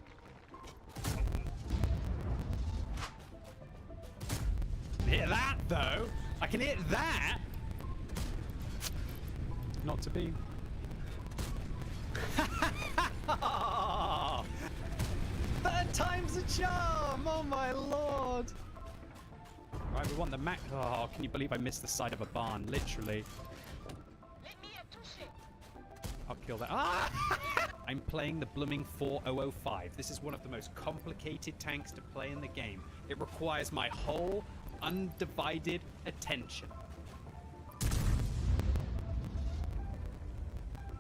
Hit that, though! I can hit that! Not to be. Third time's a charm! Oh my lord! Right, we want the Mac. Oh, can you believe I missed the side of a barn? Literally. I'll kill that. Ah! I'm playing the blooming 4005. This is one of the most complicated tanks to play in the game. It requires my whole undivided attention.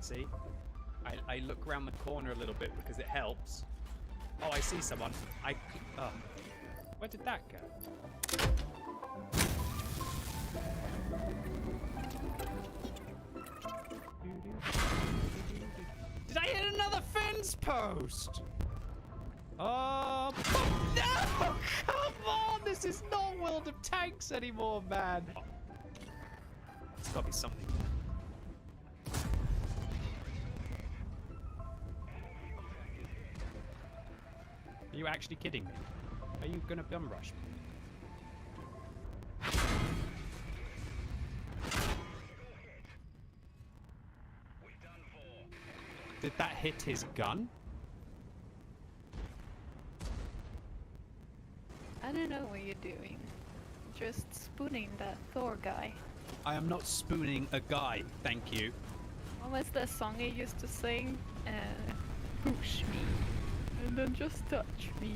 See? I look around the corner a little bit because it helps. Oh, I see someone. Where did that go? Did I hit another fence post? Oh, no! Come on! This is not World of Tanks anymore, man. Oh. There's got to be something. Are you actually kidding me? Are you gonna bum rush me? Did that hit his gun? I don't know what you're doing. Just spooning that Thor guy. I am not spooning a guy, thank you. What was the song he used to sing? Push me. And then just touch me.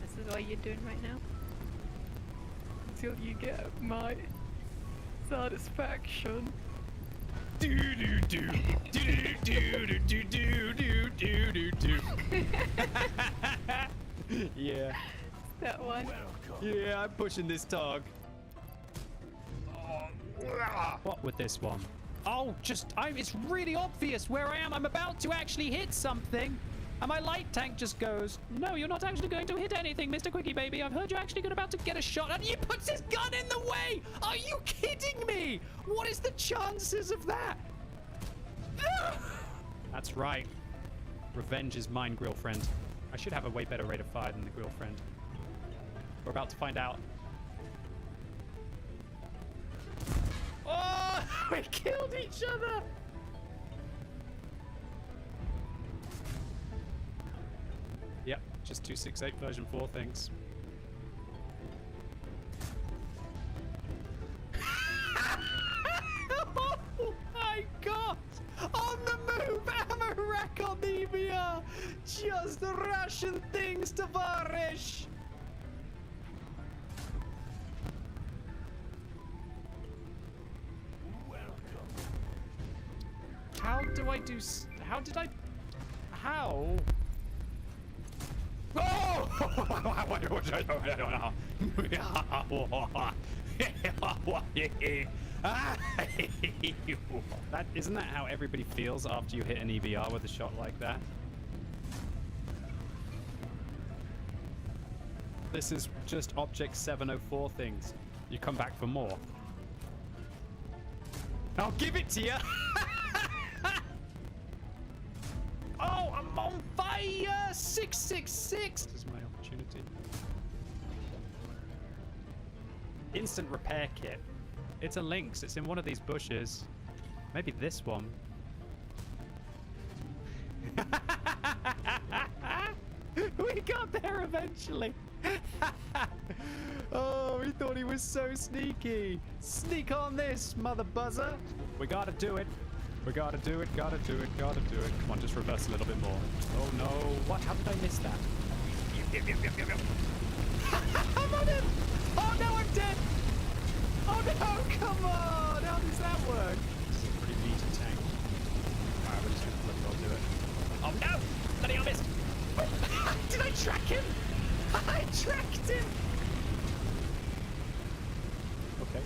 This is what you're doing right now. Until you get my satisfaction. Do do do do do do do do do do do. Yeah. That one. Yeah, I'm pushing this dog. What with this one? Oh, it's really obvious where I am. I'm about to actually hit something. And my light tank just goes, no, you're not actually going to hit anything, Mr. Quickie Baby. I've heard you're actually about to get a shot. And he puts his gun in the way. Are you kidding me? What is the chances of that? That's right. Revenge is mine, grill friend. I should have a way better rate of fire than the grill friend. We're about to find out. Oh, we killed each other. Yep, just 268 version 4 things. Oh my god! On the move, Amarak on the EVR! Just Russian things, Tavarish! How do I do... How did I... How? Oh! That isn't that how everybody feels after you hit an EVR with a shot like that? This is just Object 704 things. You come back for more. I'll give it to you. Oh, I'm on fire! 666! This is my opportunity. Instant repair kit. It's a Lynx. It's in one of these bushes. Maybe this one. We got there eventually. Oh, we thought he was so sneaky. Sneak on this, mother buzzer. We gotta do it. We gotta do it, gotta do it, gotta do it. Come on, just reverse a little bit more. Oh no, what? How did I miss that? I'm on him! Oh no, I'm dead! Oh no, come on! How does that work? This is a pretty meaty tank. Alright, we're just gonna bloody well do it. Oh no! Bloody I missed! Did I track him? I tracked him! Okay.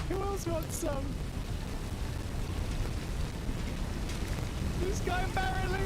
Who else wants some? This guy apparently.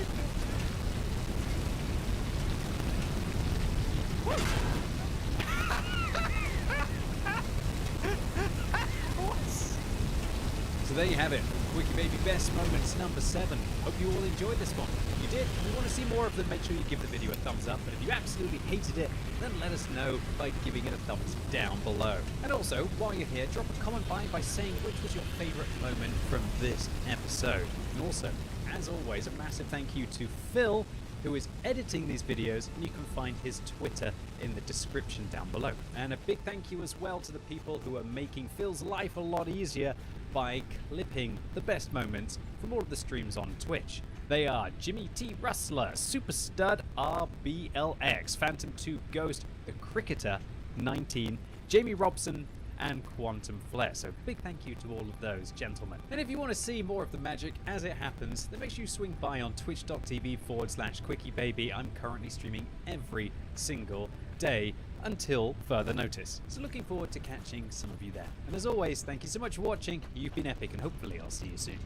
So there you have it. Quickie Baby Best Moments number 7. Hope you all enjoyed this one. If you did, if you want to see more of them, make sure you give the video a thumbs up. But if you absolutely hated it, then let us know by giving it a thumbs down below. And also, while you're here, drop a comment by saying which was your favorite moment from this episode. And also, as always, a massive thank you to Phil, who is editing these videos, and you can find his Twitter in the description down below. And a big thank you as well to the people who are making Phil's life a lot easier by clipping the best moments from all of the streams on Twitch. They are Jimmy T. Rustler, Super Stud RBLX, Phantom 2 Ghost, The Cricketer 19, Jamie Robson, and Quantum Flare. So big thank you to all of those gentlemen. And if you want to see more of the magic as it happens, then make sure you swing by on twitch.tv/QuickieBaby. I'm currently streaming every single day until further notice. So looking forward to catching some of you there. And as always, thank you so much for watching. You've been epic, and hopefully I'll see you soon.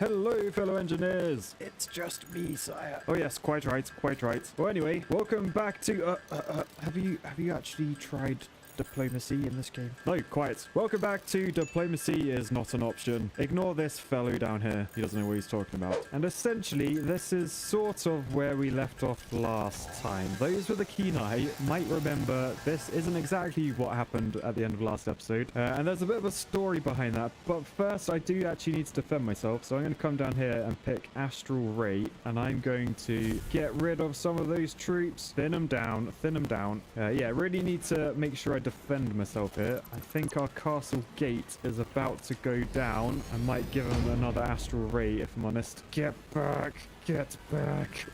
Hello, fellow engineers. It's just me, sire. Oh yes, quite right, quite right. Well, anyway, welcome back to. Have you actually tried diplomacy in this game? No, quiet. Welcome back to Diplomacy is Not an Option. Ignore this fellow down here. He doesn't know what he's talking about. And essentially, this is sort of where we left off last time. Those with a keen eye might remember this isn't exactly what happened at the end of last episode. And there's a bit of a story behind that. But first, I do actually need to defend myself. So I'm going to come down here and pick Astral Ray. And I'm going to get rid of some of those troops. Thin them down. Thin them down. Yeah, really need to make sure I defend myself here. I think our castle gate is about to go down. I might give him another Astral Ray if I'm honest. Get back. Get back.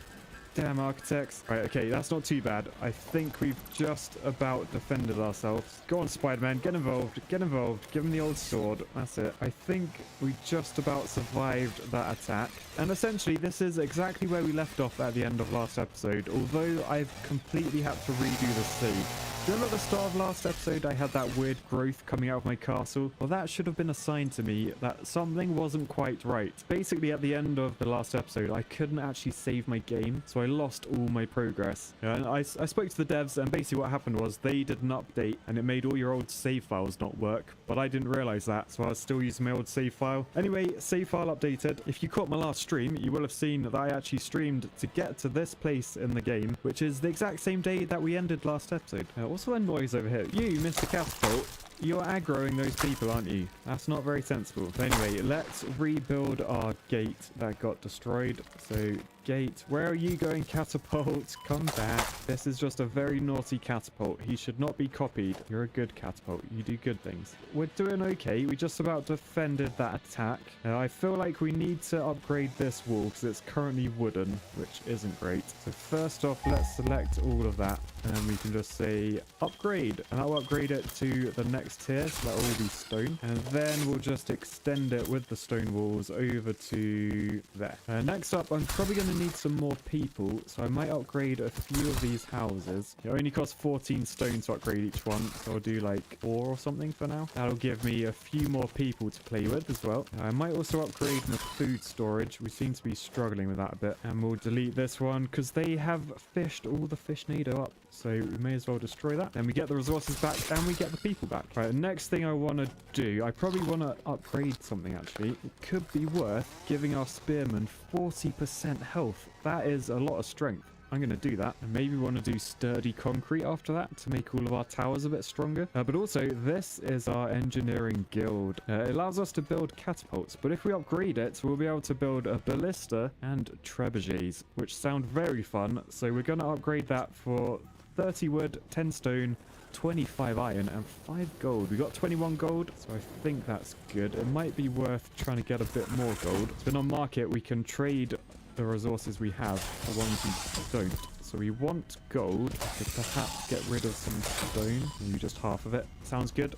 Damn architects. Right, okay, that's not too bad. I think we've just about defended ourselves. Go on, Spider-Man, get involved. Get involved. Give him the old sword. That's it. I think we just about survived that attack. And essentially, this is exactly where we left off at the end of last episode, although I've completely had to redo the save. Do you remember at the start of last episode I had that weird growth coming out of my castle? Well, that should have been a sign to me that something wasn't quite right. Basically, at the end of the last episode, I couldn't actually save my game, so I lost all my progress. And I spoke to the devs, and basically what happened was they did an update, and it made all your old save files not work, but I didn't realize that, so I was still using my old save file. Anyway, save file updated. If you caught my last stream, you will have seen that I actually streamed to get to this place in the game, which is the exact same day that we ended last episode. What's all that noise over here? You, Mr. Catapult, you're aggroing those people, aren't you? That's not very sensible. But anyway, let's rebuild our gate that got destroyed. So, gate, where are you going, Catapult? Come back. This is just a very naughty Catapult. He should not be copied. You're a good Catapult. You do good things. We're doing okay. We just about defended that attack. I feel like we need to upgrade this wall because it's currently wooden, which isn't great. So first off, let's select all of that. And we can just say upgrade. And I'll upgrade it to the next tier, so that will all be stone. And then we'll just extend it with the stone walls over to there. Next up, I'm probably going to need some more people, so I might upgrade a few of these houses. It only costs 14 stone to upgrade each one, so I'll do like 4 or something for now. That'll give me a few more people to play with as well. I might also upgrade the food storage. We seem to be struggling with that a bit. And we'll delete this one because they have fished all the fishnado up, so we may as well destroy that. Then we get the resources back and we get the people back. Right, the next thing I want to do, I probably want to upgrade something actually. It could be worth giving our spearmen 40% health. That is a lot of strength. I'm going to do that. And maybe we want to do sturdy concrete after that to make all of our towers a bit stronger. But also, this is our engineering guild. It allows us to build catapults, but if we upgrade it, we'll be able to build a ballista and trebuchets, which sound very fun. So we're going to upgrade that for 30 wood, 10 stone, 25 iron and 5 gold. We got 21 gold, so I think that's good. It might be worth trying to get a bit more gold. So on market, we can trade the resources we have for ones we don't. So we want gold to perhaps get rid of some stone. Maybe just half of it. Sounds good.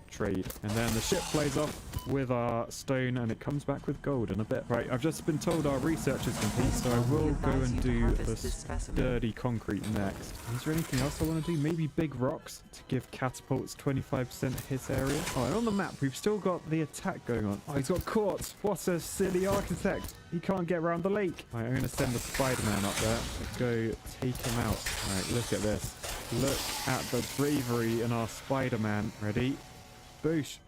Trade. And then the ship flies off with our stone and it comes back with gold in a bit. Right, I've just been told our research is complete, so I will go and do the sturdy concrete next. Is there anything else I want to do? Maybe big rocks to give catapults 25% hit area. Oh, and on the map, we've still got the attack going on. Oh, he's got caught. What a silly architect. He can't get around the lake. Right, I'm going to send the Spider-Man up there. Let's go take him out. All right, look at this. Look at the bravery in our Spider-Man. Ready? Boosh.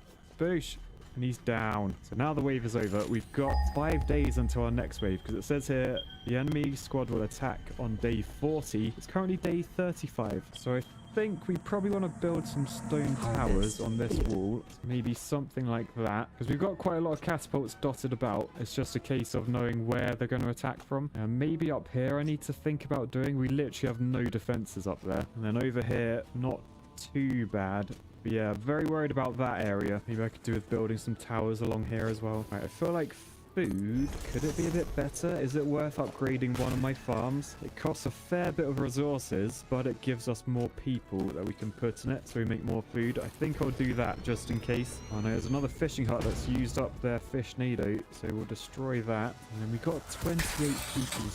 Boosh. And he's down. So now the wave is over. We've got 5 days until our next wave, because it says here the enemy squad will attack on day 40. It's currently day 35. So I think we probably want to build some stone towers on this wall. Maybe something like that, because we've got quite a lot of catapults dotted about. It's just a case of knowing where they're going to attack from. And maybe up here I need to think about doing. We literally have no defenses up there. And then over here, not too bad. But yeah, very worried about that area. Maybe I could do with building some towers along here as well. Right, I feel like food, could it be a bit better? Is it worth upgrading one of my farms? It costs a fair bit of resources, but it gives us more people that we can put in it, so we make more food. I think I'll do that just in case. Oh no, there's another fishing hut that's used up their fishnado, so we'll destroy that. And then we got 28 people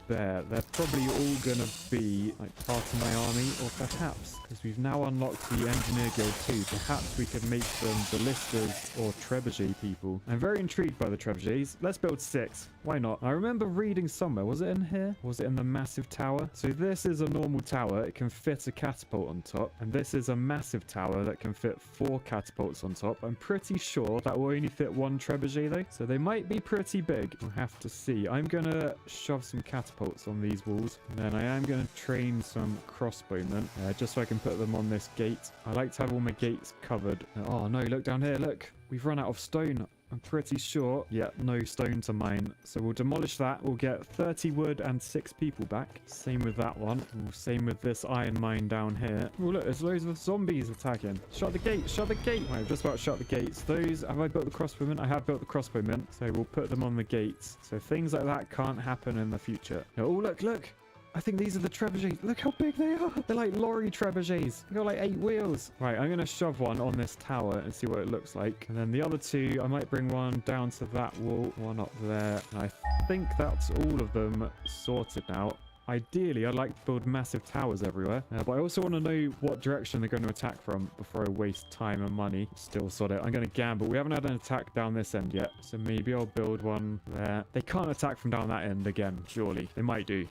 there. They're probably all gonna be like part of my army, or perhaps, because we've now unlocked the Engineer Guild too, perhaps we could make them ballistas or trebuchet people. I'm very intrigued by the trebuchets. Let's build 6. Why not? I remember reading somewhere, was it in here? Was it in the massive tower? So this is a normal tower. It can fit a catapult on top. And this is a massive tower that can fit 4 catapults on top. I'm pretty sure that will only fit 1 trebuchet though. So they might be pretty big. We'll have to see. I'm going to shove some catapults on these walls. And then I am going to train some crossbowmen just so I can put them on this gate. I like to have all my gates covered. Oh no, look down here. Look, we've run out of stone. I'm pretty sure. Yeah, no stone to mine. So we'll demolish that. We'll get 30 wood and 6 people back. Same with that one. Ooh, same with this iron mine down here. Oh, look, there's loads of zombies attacking. Shut the gate. Shut the gate. Right, I've just about shut the gates. Those, have I built the crossbowmen? I have built the crossbowmen. So we'll put them on the gates. So things like that can't happen in the future. Oh, look, look. I think these are the trebuchets. Look how big they are. They're like lorry trebuchets. They've got like 8 wheels. Right, I'm going to shove one on this tower and see what it looks like. And then the other 2, I might bring one down to that wall, one up there. And I think that's all of them sorted now. Ideally, I'd like to build massive towers everywhere. But I also want to know what direction they're going to attack from before I waste time and money. Still sod it. I'm going to gamble. We haven't had an attack down this end yet. So maybe I'll build one there. They can't attack from down that end again, surely. They might do.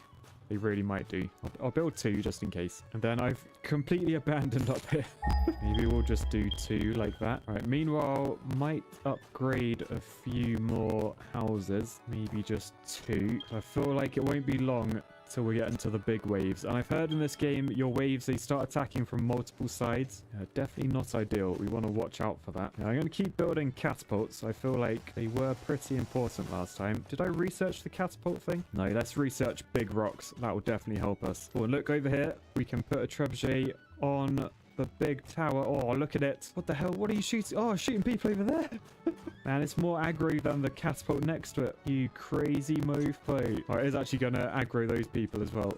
They really might do. I'll build 2 just in case. And then I've completely abandoned up here. Maybe we'll just do 2 like that. All right, meanwhile, might upgrade a few more houses. Maybe just 2. I feel like it won't be long till we get into the big waves. And I've heard in this game, your waves, they start attacking from multiple sides. Definitely not ideal. We want to watch out for that. Now, I'm going to keep building catapults. I feel like they were pretty important last time. Did I research the catapult thing? No, let's research big rocks. That will definitely help us. Oh, look over here. We can put a trebuchet on the big tower. Oh, look at it. What the hell? What are you shooting? Oh, shooting people over there. Man, it's more aggro than the catapult next to it. You crazy mofo. Oh, it is actually going to aggro those people as well.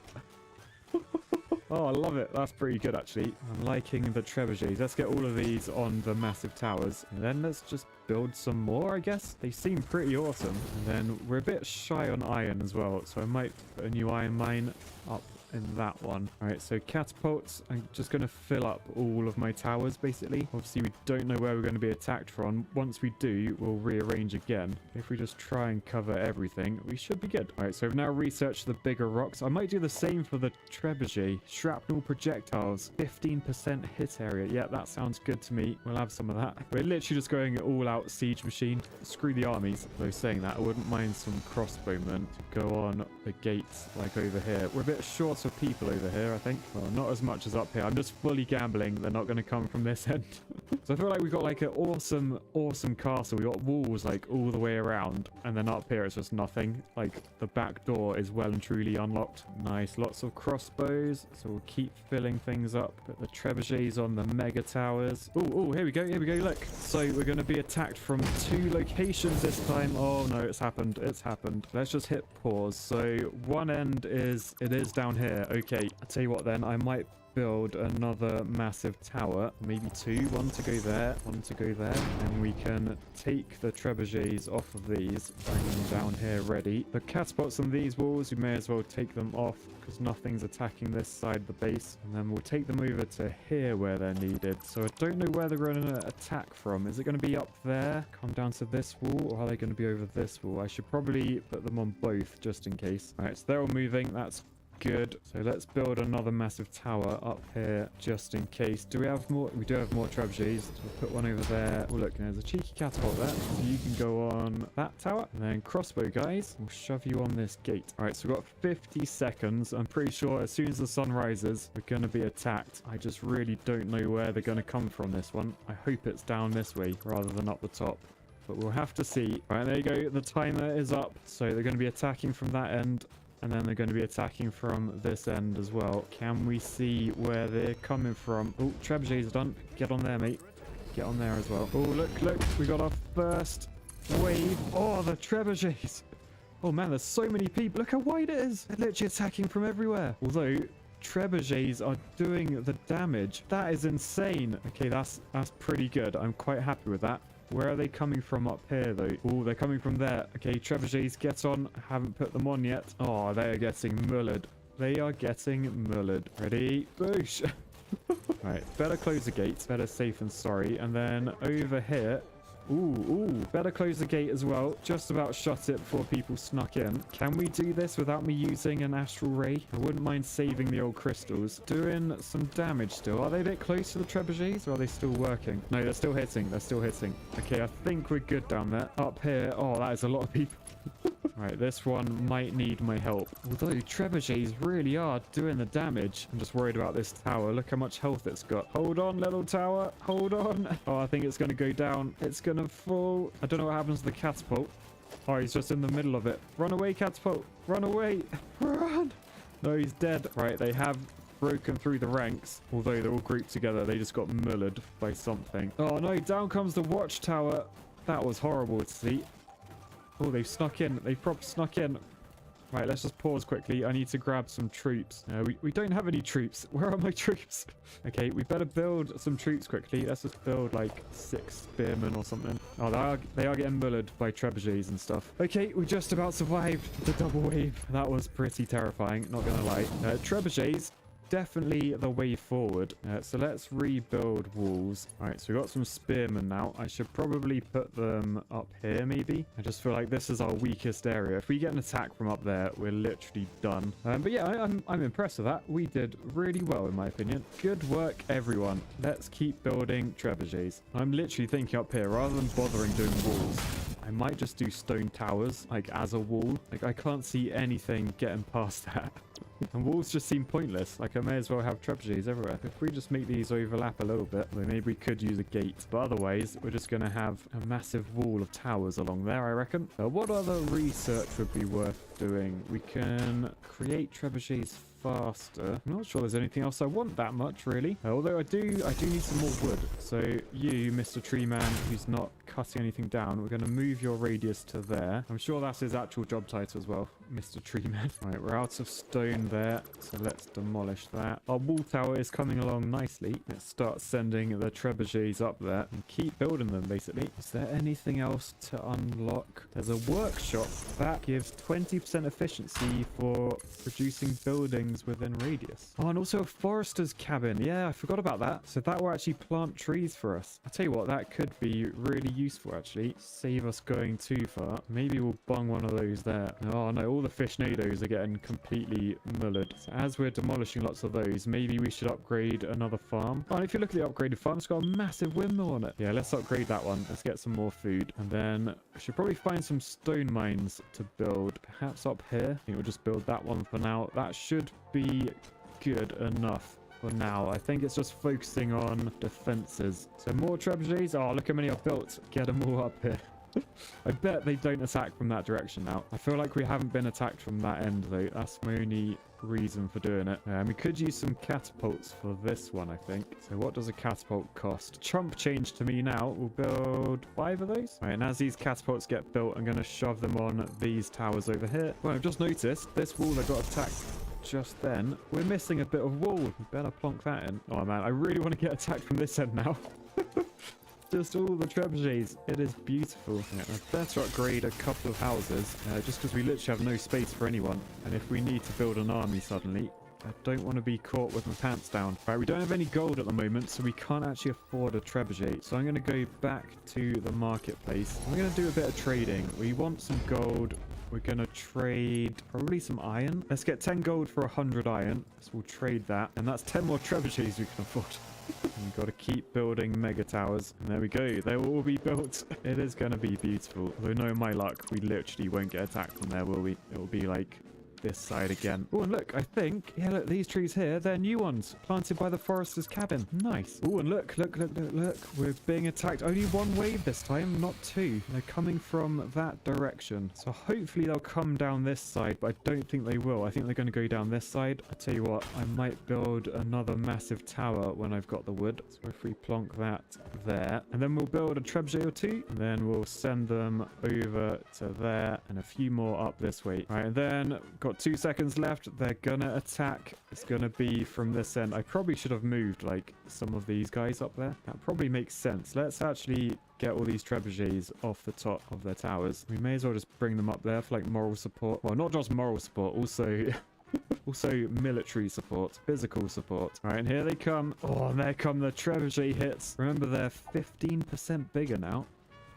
Oh, I love it. That's pretty good, actually. I'm liking the trebuchets. Let's get all of these on the massive towers. And then let's just build some more, I guess. They seem pretty awesome. And then we're a bit shy on iron as well. So I might put a new iron mine up in that one. All right, so catapults. I'm just going to fill up all of my towers, basically. Obviously, we don't know where we're going to be attacked from. Once we do, we'll rearrange again. If we just try and cover everything, we should be good. All right, so I've now researched the bigger rocks. I might do the same for the trebuchet. Shrapnel projectiles, 15% hit area. Yeah, that sounds good to me. We'll have some of that. We're literally just going all out siege machine. Screw the armies. Though saying that, I wouldn't mind some crossbowmen to go on the gates like over here. We're a bit short of people over here, I think. Well, not as much as up here. I'm just fully gambling they're not going to come from this end. So I feel like we've got like an awesome castle. We've got walls like all the way around. And then up here it's just nothing. Like the back door is well and truly unlocked. Nice. Lots of crossbows. So we'll keep filling things up. Put the trebuchets on the mega towers. Oh, here we go. Here we go. Look. So we're going to be attacked from 2 locations this time. Oh no, it's happened. It's happened. Let's just hit pause. So one end is down here. Okay, I'll tell you what then, I might build another massive tower, maybe 2, one to go there, one to go there, and we can take the trebuchets off of these, bring them down here ready. The catapults on these walls, we may as well take them off because nothing's attacking this side of the base, and then we'll take them over to here where they're needed. So I don't know where they're going to attack from. Is it going to be up there, come down to this wall, or are they going to be over this wall? I should probably put them on both just in case. All right, so they're all moving. That's good. So let's build another massive tower up here just in case. Do we have more? We do have more trebuchets. So we'll put one over there. Oh look, there's a cheeky catapult there. So you can go on that tower. And then crossbow guys, we'll shove you on this gate. All right, so we've got 50 seconds. I'm pretty sure as soon as the sun rises, we're going to be attacked. I just really don't know where they're going to come from this one. I hope it's down this way rather than up the top. But we'll have to see. All right, there you go. The timer is up. So they're going to be attacking from that end. And then they're going to be attacking from this end as well. Can we see where they're coming from? Oh, trebuchets are done. Get on there, mate. Get on there as well. Oh, look. We got our first wave. Oh, the trebuchets. Oh, man, there's so many people. Look how wide it is. They're literally attacking from everywhere. Although, trebuchets are doing the damage. That is insane. Okay, that's pretty good. I'm quite happy with that. Where are they coming from up here, though? Oh, they're coming from there. Okay, trebuchets, get on. Haven't put them on yet. Oh, they are getting mullered. They are getting mullered. Ready? Boosh! Right, better close the gate. Better safe than sorry. And then over here... Ooh, better close the gate as well. Just about shut it before people snuck in. Can we do this without me using an astral ray? I wouldn't mind saving the old crystals. Doing some damage still. Are they a bit close to the trebuchets or are they still working? No, they're still hitting. They're still hitting. Okay, I think we're good down there. Up here. Oh, that is a lot of people. Right, this one might need my help. Although trebuchets really are doing the damage. I'm just worried about this tower. Look how much health it's got. Hold on, little tower. Hold on. Oh, I think it's going to go down. It's going to fall. I don't know what happens to the catapult. Oh, he's just in the middle of it. Run away, catapult. Run away. Run. No, he's dead. Right, they have broken through the ranks. Although they're all grouped together, they just got mullered by something. Oh, no. Down comes the watchtower. That was horrible to see. Oh, they've snuck in. They've probably snuck in. Right, let's just pause quickly. I need to grab some troops. We don't have any troops. Where are my troops? Okay, we better build some troops quickly. Let's just build like 6 spearmen or something. Oh, they are getting mullered by trebuchets and stuff. Okay, we just about survived the double wave. That was pretty terrifying, not gonna lie. Trebuchets, definitely the way forward. So let's rebuild walls. All right, so we got some spearmen now. I should probably put them up here maybe. I just feel like this is our weakest area. If we get an attack from up there, we're literally done. But yeah, I'm impressed with that. We did really well in my opinion. Good work everyone. Let's keep building trebuchets. I'm literally thinking up here, rather than bothering doing walls, I might just do stone towers like as a wall. Like I can't see anything getting past that. And walls just seem pointless. Like I may as well have trebuchets everywhere. If we just make these overlap a little bit, then maybe we could use a gate. But otherwise, we're just going to have a massive wall of towers along there, I reckon. What other research would be worth doing? We can create trebuchets faster. I'm not sure there's anything else I want that much, really. Although I do need some more wood. So you, Mr. Tree Man, who's not cutting anything down, we're going to move your radius to there. I'm sure that's his actual job title as well, Mr. Tree Man. Right, we're out of stone there, so let's demolish that. Our wall tower is coming along nicely. Let's start sending the trebuchets up there and keep building them, basically. Is there anything else to unlock? There's a workshop that gives 20% efficiency for producing buildings within radius. Oh, and also a forester's cabin. Yeah, I forgot about that. So that will actually plant trees for us. I'll tell you what, that could be really useful, actually. Save us going too far. Maybe we'll bung one of those there. Oh, no, all the fishnados are getting completely mullered. So as we're demolishing lots of those, maybe we should upgrade another farm. Oh, and if you look at the upgraded farm, it's got a massive windmill on it. Yeah, let's upgrade that one. Let's get some more food. And then I should probably find some stone mines to build. Perhaps up here. I think we'll just build that one for now. That should be good enough for now. I think it's just focusing on defenses. So more trebuchets. Oh, look how many I've built. Get them all up here. I bet they don't attack from that direction now. I feel like we haven't been attacked from that end though. That's my only reason for doing it. We could use some catapults for this one, I think. So what does a catapult cost? Chump change to me now. We'll build 5 of those. All right, and as these catapults get built, I'm going to shove them on these towers over here. Well, I've just noticed this wall that got attacked just then, we're missing a bit of wall. We better plonk that in. Oh man, I really want to get attacked from this end now. Just all the trebuchets. It is beautiful. Yeah, I better upgrade a couple of houses, just because we literally have no space for anyone. And if we need to build an army suddenly, I don't want to be caught with my pants down. Right, we don't have any gold at the moment, so we can't actually afford a trebuchet. So I'm going to go back to the marketplace. I'm going to do a bit of trading. We want some gold. We're going to trade probably some iron. Let's get 10 gold for 100 iron. So we'll trade that. And that's 10 more trebuchets we can afford. We've got to keep building mega towers. And there we go. They will all be built. It is going to be beautiful. Although, no, my luck, we literally won't get attacked from there, will we? It will be like this side again. Oh, and look, I think, yeah, look, these trees here, they're new ones planted by the forester's cabin. Nice. Oh, and look, we're being attacked. Only 1 wave this time, not 2. They're coming from that direction. So hopefully they'll come down this side, but I don't think they will. I think they're going to go down this side. I tell you what, I might build another massive tower when I've got the wood. So if we plonk that there, and then we'll build a trebuchet or 2, and then we'll send them over to there, and a few more up this way. All right, and then got 2 seconds left. They're gonna attack. It's gonna be from this end. I probably should have moved like some of these guys up there. That probably makes sense. Let's actually get all these trebuchets off the top of their towers. We may as well just bring them up there for like moral support. Well, not just moral support, also also military support, physical support. All right, and here they come. Oh, and there come the trebuchet hits. Remember, they're 15% bigger now.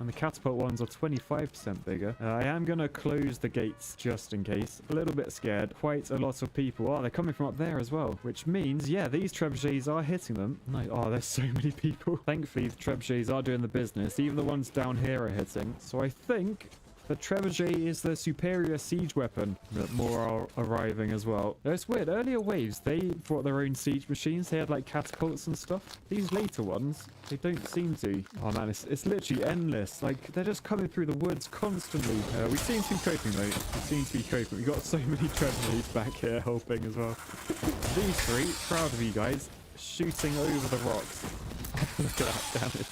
And the catapult ones are 25% bigger. I am going to close the gates just in case. A little bit scared. Quite a lot of people. Oh, they're coming from up there as well. Which means, yeah, these trebuchets are hitting them. No, oh, there's so many people. Thankfully, the trebuchets are doing the business. Even the ones down here are hitting. So I think the trebuchet is the superior siege weapon. But more are arriving as well. It's weird. Earlier waves, they brought their own siege machines. They had like catapults and stuff. These later ones, they don't seem to. Oh man, it's literally endless. Like, they're just coming through the woods constantly. We seem to be coping though. We seem to be coping. We've got so many trebuchets back here helping as well. These three, proud of you guys, shooting over the rocks. Look at that damage.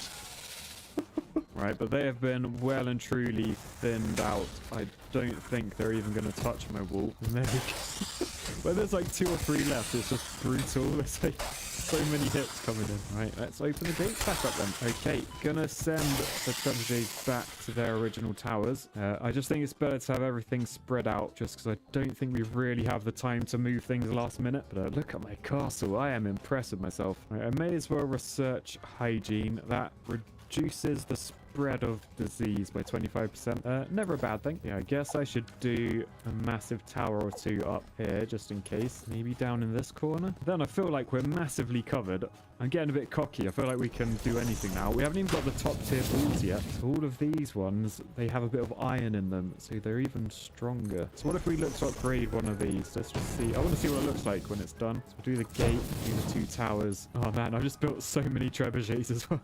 Right, but they have been well and truly thinned out. I don't think they're even going to touch my wall. And there we go. When there's like 2 or 3 left, it's just brutal. There's like so many hits coming in. Right, let's open the gates back up then. Okay, gonna send the trebuchets back to their original towers. I just think it's better to have everything spread out, just because I don't think we really have the time to move things last minute. But look at my castle. I am impressed with myself. Right, I may as well research hygiene. That reduces the spread of disease by 25%. Never a bad thing. Yeah, I guess I should do a massive tower or 2 up here just in case. Maybe down in this corner. Then I feel like we're massively covered. I'm getting a bit cocky. I feel like we can do anything now. We haven't even got the top tier walls yet. So all of these ones, they have a bit of iron in them, so they're even stronger. So what if we look to upgrade one of these? Let's just see. I want to see what it looks like when it's done. So we'll do the gate, do the 2 towers. Oh man, I've just built so many trebuchets as well.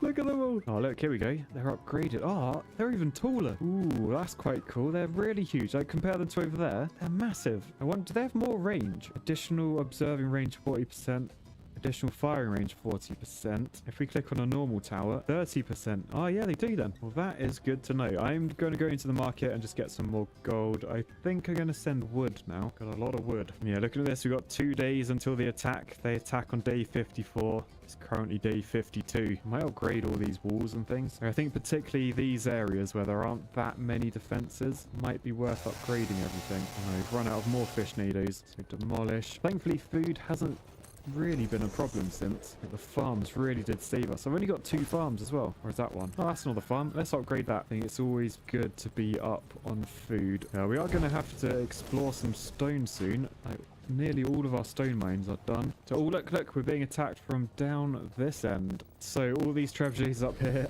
Look at them all. Oh, look, here we go. They're upgraded. Oh, they're even taller. Ooh, that's quite cool. They're really huge. Like, compare them to over there. They're massive. I wonder, do they have more range? Additional observing range, 40%. Additional firing range, 40%. If we click on a normal tower, 30%. Oh, yeah, they do then. Well, that is good to know. I'm going to go into the market and just get some more gold. I think I'm going to send wood now. Got a lot of wood. Yeah, looking at this, we've got 2 days until the attack. They attack on day 54. It's currently day 52. I might upgrade all these walls and things. I think particularly these areas where there aren't that many defenses might be worth upgrading everything. And I've run out of more fish nados. So demolish. Thankfully, food hasn't really been a problem since. The farms really did save us. I've only got 2 farms as well. Or is that one? Oh, that's another farm. Let's upgrade that. I think it's always good to be up on food. We are going to have to explore some stone soon. Nearly all of our stone mines are done. So, oh, look, we're being attacked from down this end. So all these trebuchets up here.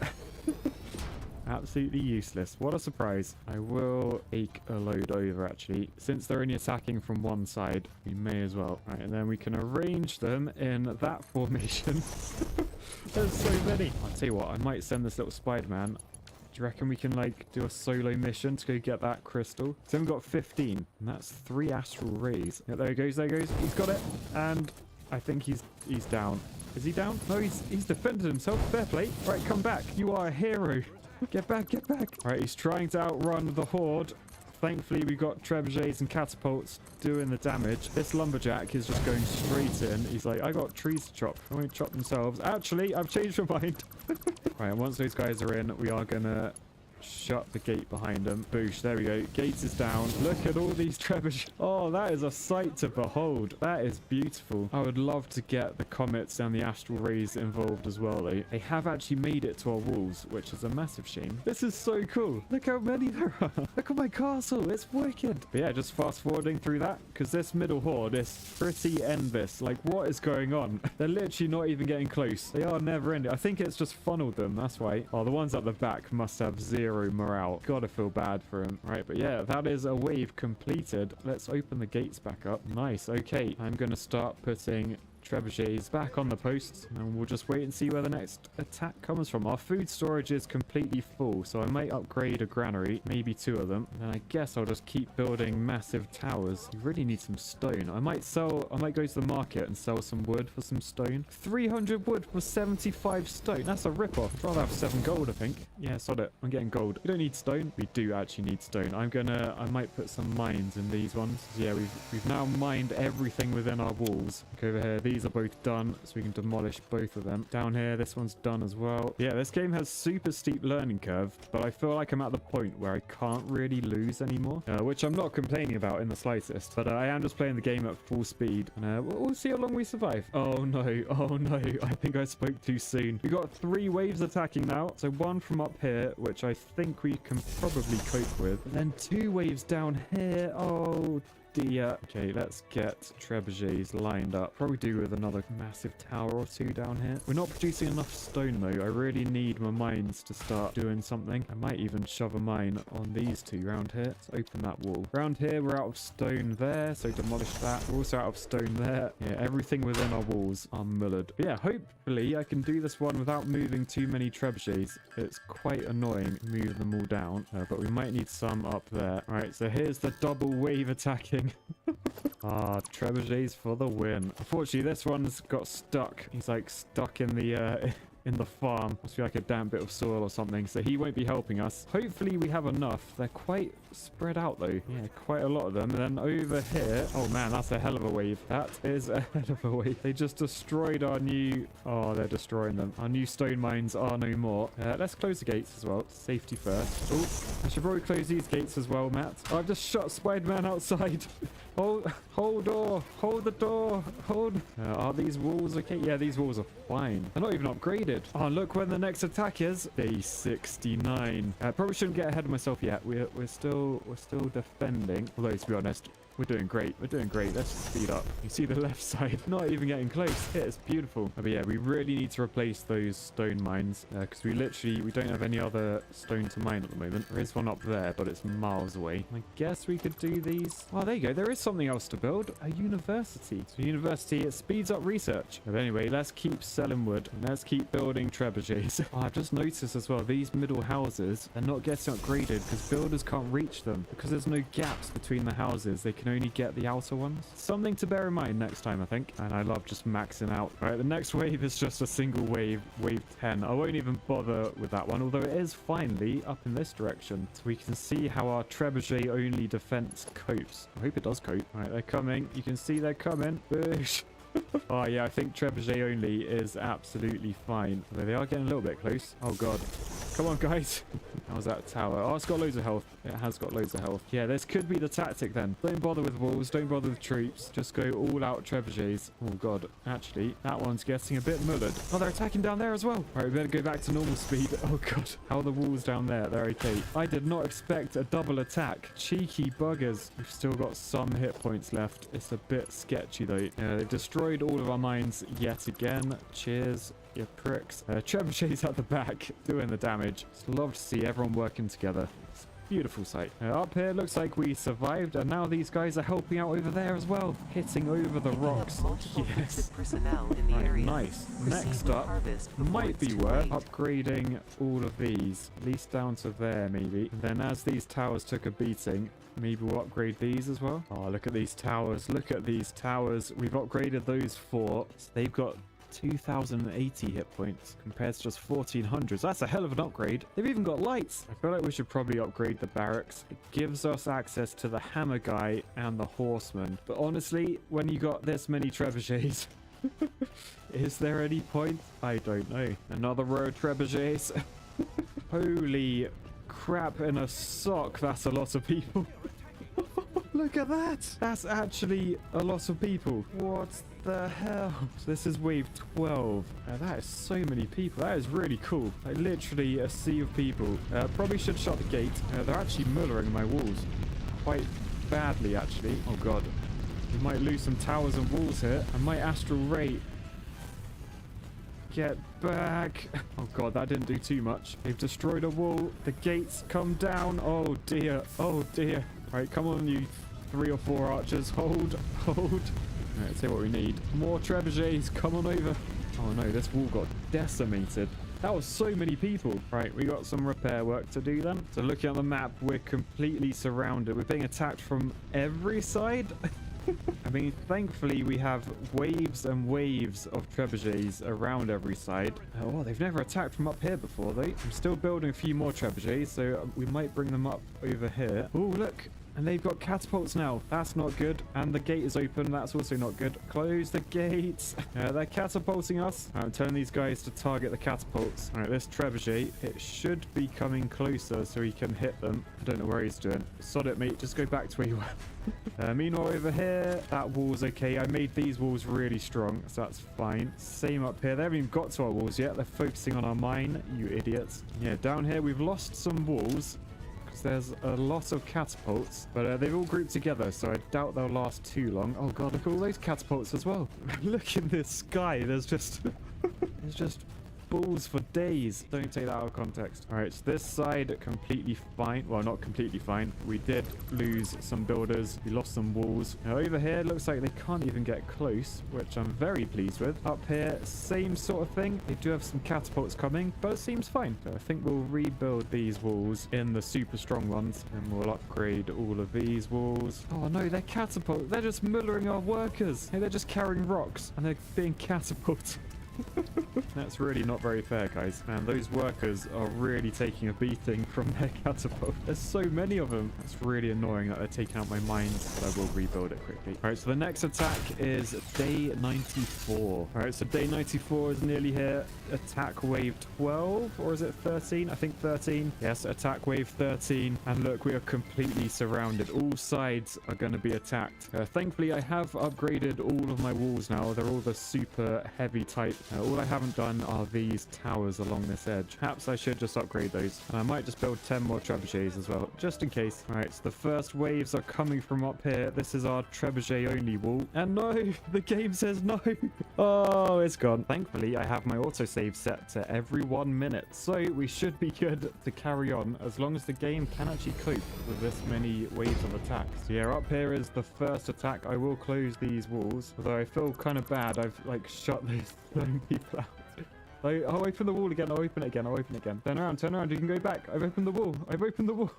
Absolutely useless. What a surprise. I will take a load over, actually. Since they're only attacking from one side, we may as well. Right, and then we can arrange them in that formation. There's so many. I'll tell you what, I might send this little Spider-Man. Do you reckon we can, like, do a solo mission to go get that crystal? So we've got 15, and that's 3 astral rays. Yeah, there he goes, there he goes. He's got it, and I think he's down. Is he down? No, he's defended himself. Fair play. Right, come back. You are a hero. Get back, get back. Right, he's trying to outrun the horde. Thankfully, we've got trebuchets and catapults doing the damage. This lumberjack is just going straight in. He's like, I got trees to chop. I won't chop themselves. Actually, I've changed my mind. Right, and once those guys are in, we are going to shut the gate behind them. Boosh, there we go. Gates is down. Look at all these trebuchets. Oh, that is a sight to behold. That is beautiful. I would love to get the comets and the astral rays involved as well, though. They have actually made it to our walls, which is a massive shame. This is so cool. Look how many there are. Look at my castle. It's wicked. But yeah, just fast forwarding through that, because this middle horde is pretty endless. Like, what is going on? They're literally not even getting close. They are never ending. I think it's just funneled them. That's why. Oh, the ones at the back must have 0 morale. Gotta feel bad for him. Right, but yeah, that is a wave completed. Let's open the gates back up. Nice. Okay, I'm gonna start putting trebuchets back on the posts, and we'll just wait and see where the next attack comes from. Our food storage is completely full, so I might upgrade a granary, maybe 2 of them, and I guess I'll just keep building massive towers. You really need some stone. I might go to the market and sell some wood for some stone. 300 wood for 75 stone. That's a rip-off. I'd rather have 7 gold, I think. Yeah, sod it. I'm getting gold. We don't need stone. We do actually need stone. I might put some mines in these ones. Yeah, we've now mined everything within our walls. Look over here. These are both done, so we can demolish both of them. Down here, this one's done as well. Yeah, this game has super steep learning curve, but I feel like I'm at the point where I can't really lose anymore, which I'm not complaining about in the slightest, but I am just playing the game at full speed, and we'll see how long we survive. Oh no, oh no, I think I spoke too soon. We got 3 waves attacking now, so 1 from up here, which I think we can probably cope with, and then 2 waves down here. Oh dear. Okay, let's get trebuchets lined up. Probably do with another massive tower or 2 down here. We're not producing enough stone though. I really need my mines to start doing something. I might even shove a mine on these 2 around here. Let's open that wall. Around here, we're out of stone there, so demolish that. We're also out of stone there. Yeah, everything within our walls are mullered. But yeah, hopefully I can do this one without moving too many trebuchets. It's quite annoying moving them all down, but we might need some up there. All right, so here's the double wave attacking. Trebuchets for the win. Unfortunately, this one's got stuck. He's like stuck in the farm. Must be like a damp bit of soil or something, so he won't be helping us. Hopefully we have enough. They're quite spread out though. Yeah, quite a lot of them. And then over here, oh man, that's a hell of a wave. That is a hell of a wave. They just destroyed our new, oh, they're destroying them. Our new stone mines are no more. Let's close the gates as well. Safety first. Oh, I should probably close these gates as well, Matt. Oh, I've just shot Spider-Man outside. Hold door, hold the door, hold. Are these walls okay? Yeah, these walls are fine. They're not even upgraded. Oh, look when the next attack is. Day 69. Probably shouldn't get ahead of myself yet. We're still defending. Although to be honest, we're doing great. We're doing great. Let's just speed up. You see the left side not even getting close. It's beautiful. But yeah, we really need to replace those stone mines because we don't have any other stone to mine at the moment. There is one up there, but it's miles away. I guess we could do these. Oh, there you go. There is something else to build. A university. So university, it speeds up research. But anyway, let's keep selling wood and let's keep building trebuchets. Oh, I've just noticed as well, these middle houses are not getting upgraded because builders can't reach them because there's no gaps between the houses. They can only get the outer ones. Something to bear in mind next time, I think. And I love just maxing out. All right, the next wave is just a single wave, wave 10. I won't even bother with that one, although it is finally up in this direction. So we can see how our trebuchet only defense copes. I hope it does cope. All right, they're coming. You can see they're coming. Boosh. Oh yeah, I think trebuchet only is absolutely fine. Although they are getting a little bit close. Oh god. Come on, guys. How's that tower? Oh, it's got loads of health. It has got loads of health. Yeah, this could be the tactic then. Don't bother with walls. Don't bother with troops. Just go all out trebuchets. Oh god. Actually, that one's getting a bit mullered. Oh, they're attacking down there as well. All right, we better go back to normal speed. Oh god. How are the walls down there? They're okay. I did not expect a double attack. Cheeky buggers. We've still got some hit points left. It's a bit sketchy though. Yeah, they've destroyed all of our mines yet again. Cheers, you pricks. Trebuchets at the back doing the damage. Just love to see everyone working together. It's a beautiful sight. Up here looks like we survived, and now these guys are helping out over there as well, hitting over the rocks. Yes. Right, nice. Next up might be worth upgrading all of these, at least down to there maybe. And then as these towers took a beating, maybe we'll upgrade these as well. Oh, look at these towers. Look at these towers. We've upgraded those 4. So they've got 2080 hit points compared to just 1400. That's a hell of an upgrade. They've even got lights. I feel like we should probably upgrade the barracks. It gives us access to the hammer guy and the horseman. But honestly, when you got this many trebuchets, is there any point? I don't know. Another row of trebuchets. Holy crap in a sock. That's a lot of people. Look at that. That's actually a lot of people. What the hell? So this is wave 12. That is so many people. That is really cool. Like literally a sea of people. Probably should shut the gate. They're actually mullering my walls quite badly actually. Oh god. We might lose some towers and walls here. I might astral rate. Get back. Oh god, that didn't do too much. They've destroyed a wall. The gates come down. Oh dear. Oh dear. Right, come on you 3 or 4 archers. Hold. Alright, let's see what we need. More trebuchets, come on over. Oh no, this wall got decimated. That was so many people. Right, we got some repair work to do then. So looking at the map, we're completely surrounded. We're being attacked from every side. I mean, thankfully we have waves and waves of trebuchets around every side. Oh, they've never attacked from up here before though. I'm still building a few more trebuchets, so we might bring them up over here. Oh, look. And they've got catapults now. That's not good. And the gate is open. That's also not good. Close the gates. They're catapulting us. I'm telling these guys to target the catapults. All right, this trebuchet, it should be coming closer so he can hit them. I don't know where he's doing. Sod it, mate. Just go back to where you were. Meanwhile, over here, that wall's okay. I made these walls really strong, so that's fine. Same up here. They haven't even got to our walls yet. They're focusing on our mine, you idiots. Yeah, down here, we've lost some walls. There's a lot of catapults, but they've all grouped together, so I doubt they'll last too long. Oh god, look at all those catapults as well. Look in this sky, there's just balls for days. Don't take that out of context. All right, so this side completely fine. Well, not completely fine. We did lose some builders. We lost some walls. Now over here, looks like they can't even get close, which I'm very pleased with. Up here, same sort of thing. They do have some catapults coming, but it seems fine. So I think we'll rebuild these walls in the super strong ones, and we'll upgrade all of these walls. Oh no, they're catapults. They're just mullering our workers. Hey, they're just carrying rocks, and they're being catapulted. That's really not very fair, guys. Man, those workers are really taking a beating from their catapult. There's so many of them. That's really annoying that they're taking out my mines, but I will rebuild it quickly. All right, so the next attack is day 94. All right, so day 94 is nearly here. Attack wave 12, or is it 13? I think 13. Yes, attack wave 13. And look, we are completely surrounded. All sides are going to be attacked. Thankfully, I have upgraded all of my walls now. They're all the super heavy type. All I haven't done are these towers along this edge. Perhaps I should just upgrade those. And I might just build 10 more trebuchets as well, just in case. All right, so the first waves are coming from up here. This is our trebuchet only wall. And no, the game says no. Oh, it's gone. Thankfully, I have my autosave set to every 1 minute. So we should be good to carry on as long as the game can actually cope with this many waves of attacks. So yeah, up here is the first attack. I will close these walls, although I feel kind of bad. I've like shut these people out. I'll open the wall again. I'll open it again. I'll open it again. Turn around. You can go back. I've opened the wall.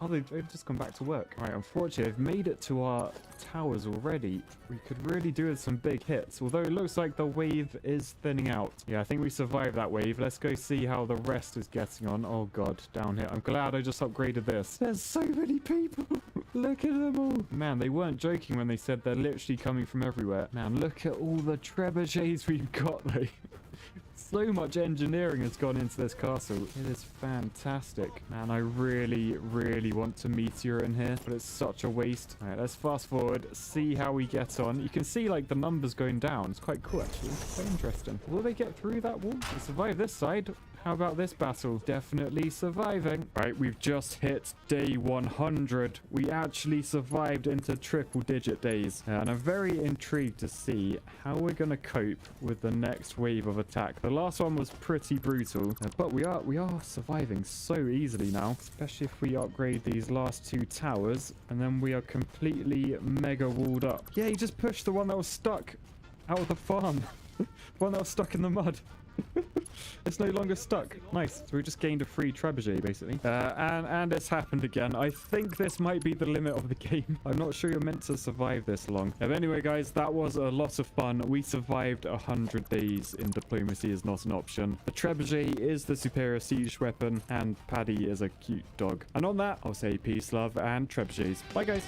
Oh, they've just come back to work. All right, unfortunately, I've made it to our towers already. We could really do with some big hits, although it looks like the wave is thinning out. Yeah, I think we survived that wave. Let's go see how the rest is getting on. Oh god, down here. I'm glad I just upgraded this. There's so many people. Look at them all. Man, they weren't joking when they said they're literally coming from everywhere. Man, look at all the trebuchets we've got though. So much engineering has gone into this castle. It is fantastic. Man, I really, really want to meteor in here, but it's such a waste. All right, let's fast forward, see how we get on. You can see like the numbers going down. It's quite cool actually. Very interesting. Will they get through that wall? They survive this side. How about this battle? Definitely surviving. Right, we've just hit day 100. We actually survived into triple digit days. And I'm very intrigued to see how we're going to cope with the next wave of attack. The last one was pretty brutal, but we are surviving so easily now, especially if we upgrade these last 2 towers, and then we are completely mega walled up. Yeah, he just pushed the one that was stuck out of the farm. The one that was stuck in the mud. It's no longer stuck. Nice. So we just gained a free trebuchet, basically. And it's happened again. I think this might be the limit of the game. I'm not sure you're meant to survive this long. But anyway, guys, that was a lot of fun. We survived 100 days in diplomacy is not an option. The trebuchet is the superior siege weapon, and Paddy is a cute dog. And on that, I'll say peace, love, and trebuchets. Bye, guys.